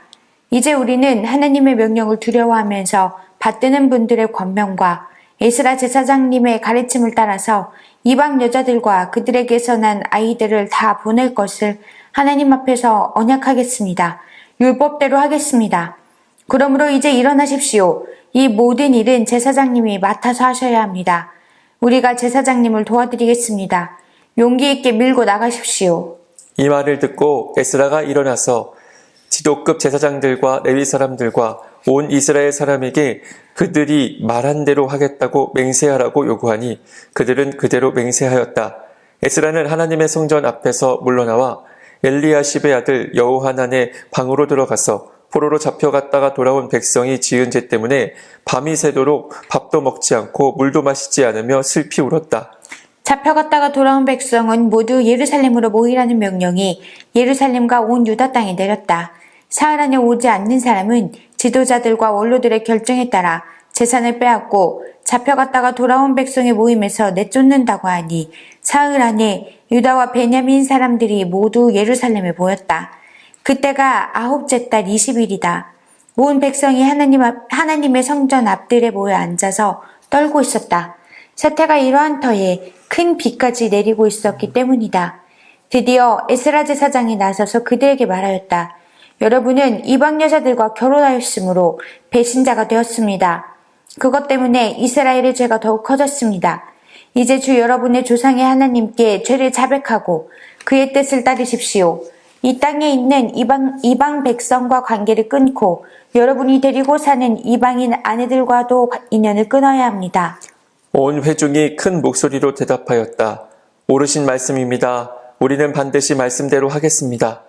이제 우리는 하나님의 명령을 두려워하면서 받드는 분들의 권명과 에스라 제사장님의 가르침을 따라서 이방 여자들과 그들에게서 난 아이들을 다 보낼 것을 하나님 앞에서 언약하겠습니다. 율법대로 하겠습니다. 그러므로 이제 일어나십시오. 이 모든 일은 제사장님이 맡아서 하셔야 합니다. 우리가 제사장님을 도와드리겠습니다. 용기 있게 밀고 나가십시오. 이 말을 듣고 에스라가 일어나서 지도급 제사장들과 레위 사람들과 온 이스라엘 사람에게 그들이 말한 대로 하겠다고 맹세하라고 요구하니 그들은 그대로 맹세하였다. 에스라는 하나님의 성전 앞에서 물러나와 엘리야십의 아들 여호하난의 방으로 들어가서 포로로 잡혀갔다가 돌아온 백성이 지은 죄 때문에 밤이 새도록 밥도 먹지 않고 물도 마시지 않으며 슬피 울었다. 잡혀갔다가 돌아온 백성은 모두 예루살렘으로 모이라는 명령이 예루살렘과 온 유다 땅에 내렸다. 사흘 안에 오지 않는 사람은 지도자들과 원로들의 결정에 따라 재산을 빼앗고 잡혀갔다가 돌아온 백성의 모임에서 내쫓는다고 하니 사흘 안에 유다와 베냐민 사람들이 모두 예루살렘에 모였다. 그때가 아홉째 달 20일이다. 온 백성이 하나님의 성전 앞들에 모여 앉아서 떨고 있었다. 사태가 이러한 터에 큰 비까지 내리고 있었기 때문이다. 드디어 에스라 제사장이 나서서 그들에게 말하였다. 여러분은 이방 여자들과 결혼하였으므로 배신자가 되었습니다. 그것 때문에 이스라엘의 죄가 더욱 커졌습니다. 이제 주 여러분의 조상의 하나님께 죄를 자백하고 그의 뜻을 따르십시오. 이 땅에 있는 이방 백성과 관계를 끊고 여러분이 데리고 사는 이방인 아내들과도 인연을 끊어야 합니다. 온 회중이 큰 목소리로 대답하였다. 옳으신 말씀입니다. 우리는 반드시 말씀대로 하겠습니다.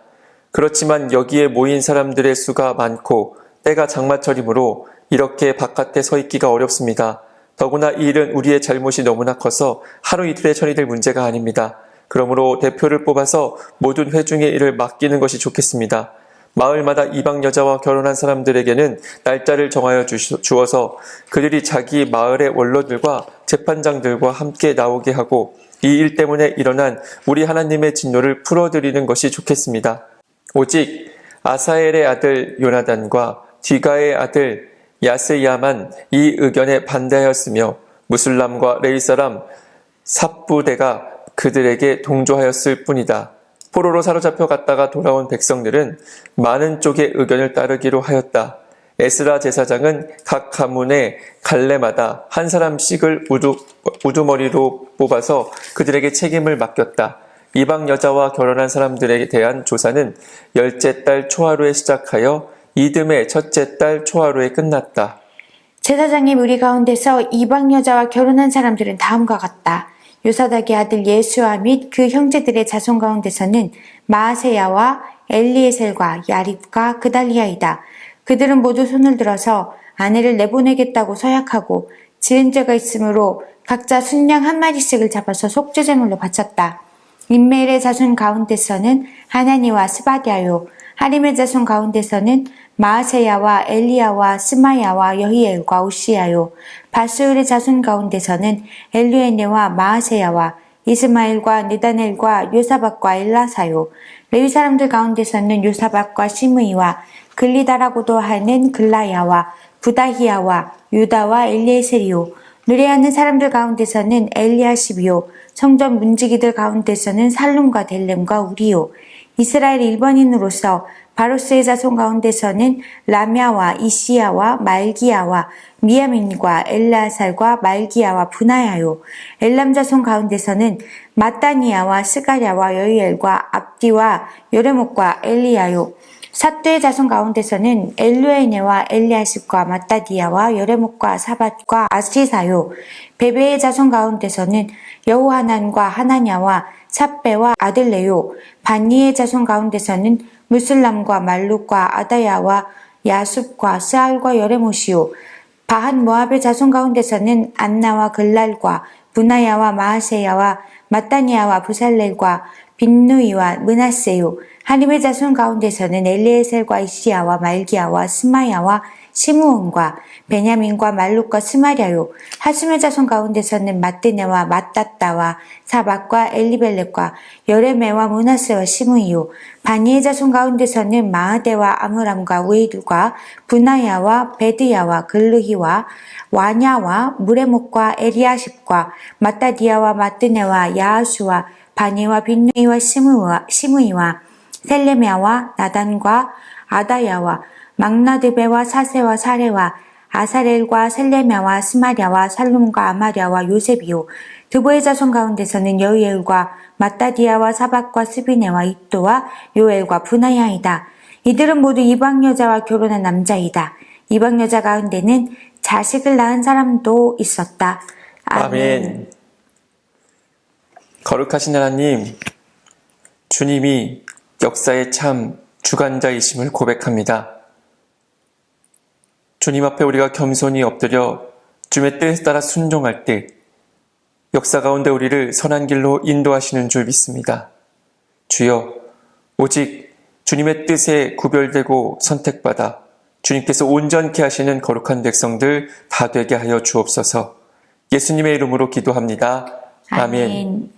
그렇지만 여기에 모인 사람들의 수가 많고 때가 장마철이므로 이렇게 바깥에 서 있기가 어렵습니다. 더구나 이 일은 우리의 잘못이 너무나 커서 하루 이틀에 처리될 문제가 아닙니다. 그러므로 대표를 뽑아서 모든 회중의 일을 맡기는 것이 좋겠습니다. 마을마다 이방 여자와 결혼한 사람들에게는 날짜를 정하여 주어서 그들이 자기 마을의 원로들과 재판장들과 함께 나오게 하고 이 일 때문에 일어난 우리 하나님의 진노를 풀어드리는 것이 좋겠습니다. 오직 아사엘의 아들 요나단과 디가의 아들 야스야만 이 의견에 반대하였으며 무슬람과 레위 사람 삽부대가 그들에게 동조하였을 뿐이다. 포로로 사로잡혀 갔다가 돌아온 백성들은 많은 쪽의 의견을 따르기로 하였다. 에스라 제사장은 각 가문의 갈래마다 한 사람씩을 우두머리로 뽑아서 그들에게 책임을 맡겼다. 이방 여자와 결혼한 사람들에 대한 조사는 열째 달 초하루에 시작하여 이듬해 첫째 달 초하루에 끝났다. 제사장의 무리 가운데서 이방 여자와 결혼한 사람들은 다음과 같다. 요사닥의 아들 예수아 및 그 형제들의 자손 가운데서는 마아세야와 엘리에셀과 야립과 그달리아이다. 그들은 모두 손을 들어서 아내를 내보내겠다고 서약하고 지은 죄가 있으므로 각자 순양 한 마리씩을 잡아서 속죄제물로 바쳤다. 임메일의 자손 가운데서는 하나니와 스바디아요, 하림의 자손 가운데서는 마아세야와 엘리야와 스마야와 여히엘과 우시야요, 바스울의 자손 가운데서는 엘루에네와 마아세야와 이스마엘과 느다넬과 요사박과 엘라사요, 레위 사람들 가운데서는 요사박과 시므이와 글리다라고도 하는 글라야와 부다히야와 유다와 엘리에셀이요, 누레하는 사람들 가운데서는 엘리아십이요, 성전 문지기들 가운데서는 살룸과 델렘과 우리요, 이스라엘 일본인으로서 바로스의 자손 가운데서는 라мя와 이시야와 말기야와 미야민과 엘라살과 말기야와 분하야요, 엘람 자손 가운데서는 마따니야와 스가랴와 여이엘과 압디와 요레목과 엘리야요, 삿두의 자손 가운데서는 엘루에네와 엘리아십과 마따디야와 여레목과 사밧과 아시사요, 베베의 자손 가운데서는 여호하난과 하나냐와 삽배와 아들레요, 반니의 자손 가운데서는 무슬람과 말룩과 아다야와 야숲과 스알과 여레못이요, 바한 모압의 자손 가운데서는 안나와 글랄과 분하야와 마하세야와 마따니야와 부살렐과 빈누이와 므낫세요, 하림의 자손 가운데서는 엘리에셀과 이시야와 말기야와 스마야와 시므온과 베냐민과 말룩과 스마랴요, 하숨의 자손 가운데서는 마뜨네와 마따따와 사박과 엘리벨렉과 여레메와 므낫세와 시므이요, 바니의 자손 가운데서는 마하데와 아므람과 우에일과 분하야와 베드야와 글르히와 와냐와 무레목과 에리아십과 마따디야와 마뜨네와 야하수와 바니와 빈누이와 시므이와 셀레미아와 나단과 아다야와 막나드베와 사세와 사레와 아사렐과 셀레미아와 스마랴와 살룸과 아마랴와 요셉이요, 드보의 자손 가운데서는 여이엘과 마따디야와 사박과 스비네와 입도와 요엘과 분하야이다. 이들은 모두 이방 여자와 결혼한 남자이다. 이방 여자 가운데는 자식을 낳은 사람도 있었다. 아멘. 거룩하신 하나님, 주님이 역사의 참 주관자이심을 고백합니다. 주님 앞에 우리가 겸손히 엎드려 주님의 뜻에 따라 순종할 때 역사 가운데 우리를 선한 길로 인도하시는 줄 믿습니다. 주여, 오직 주님의 뜻에 구별되고 선택받아 주님께서 온전케 하시는 거룩한 백성들 다 되게 하여 주옵소서. 예수님의 이름으로 기도합니다. 아멘.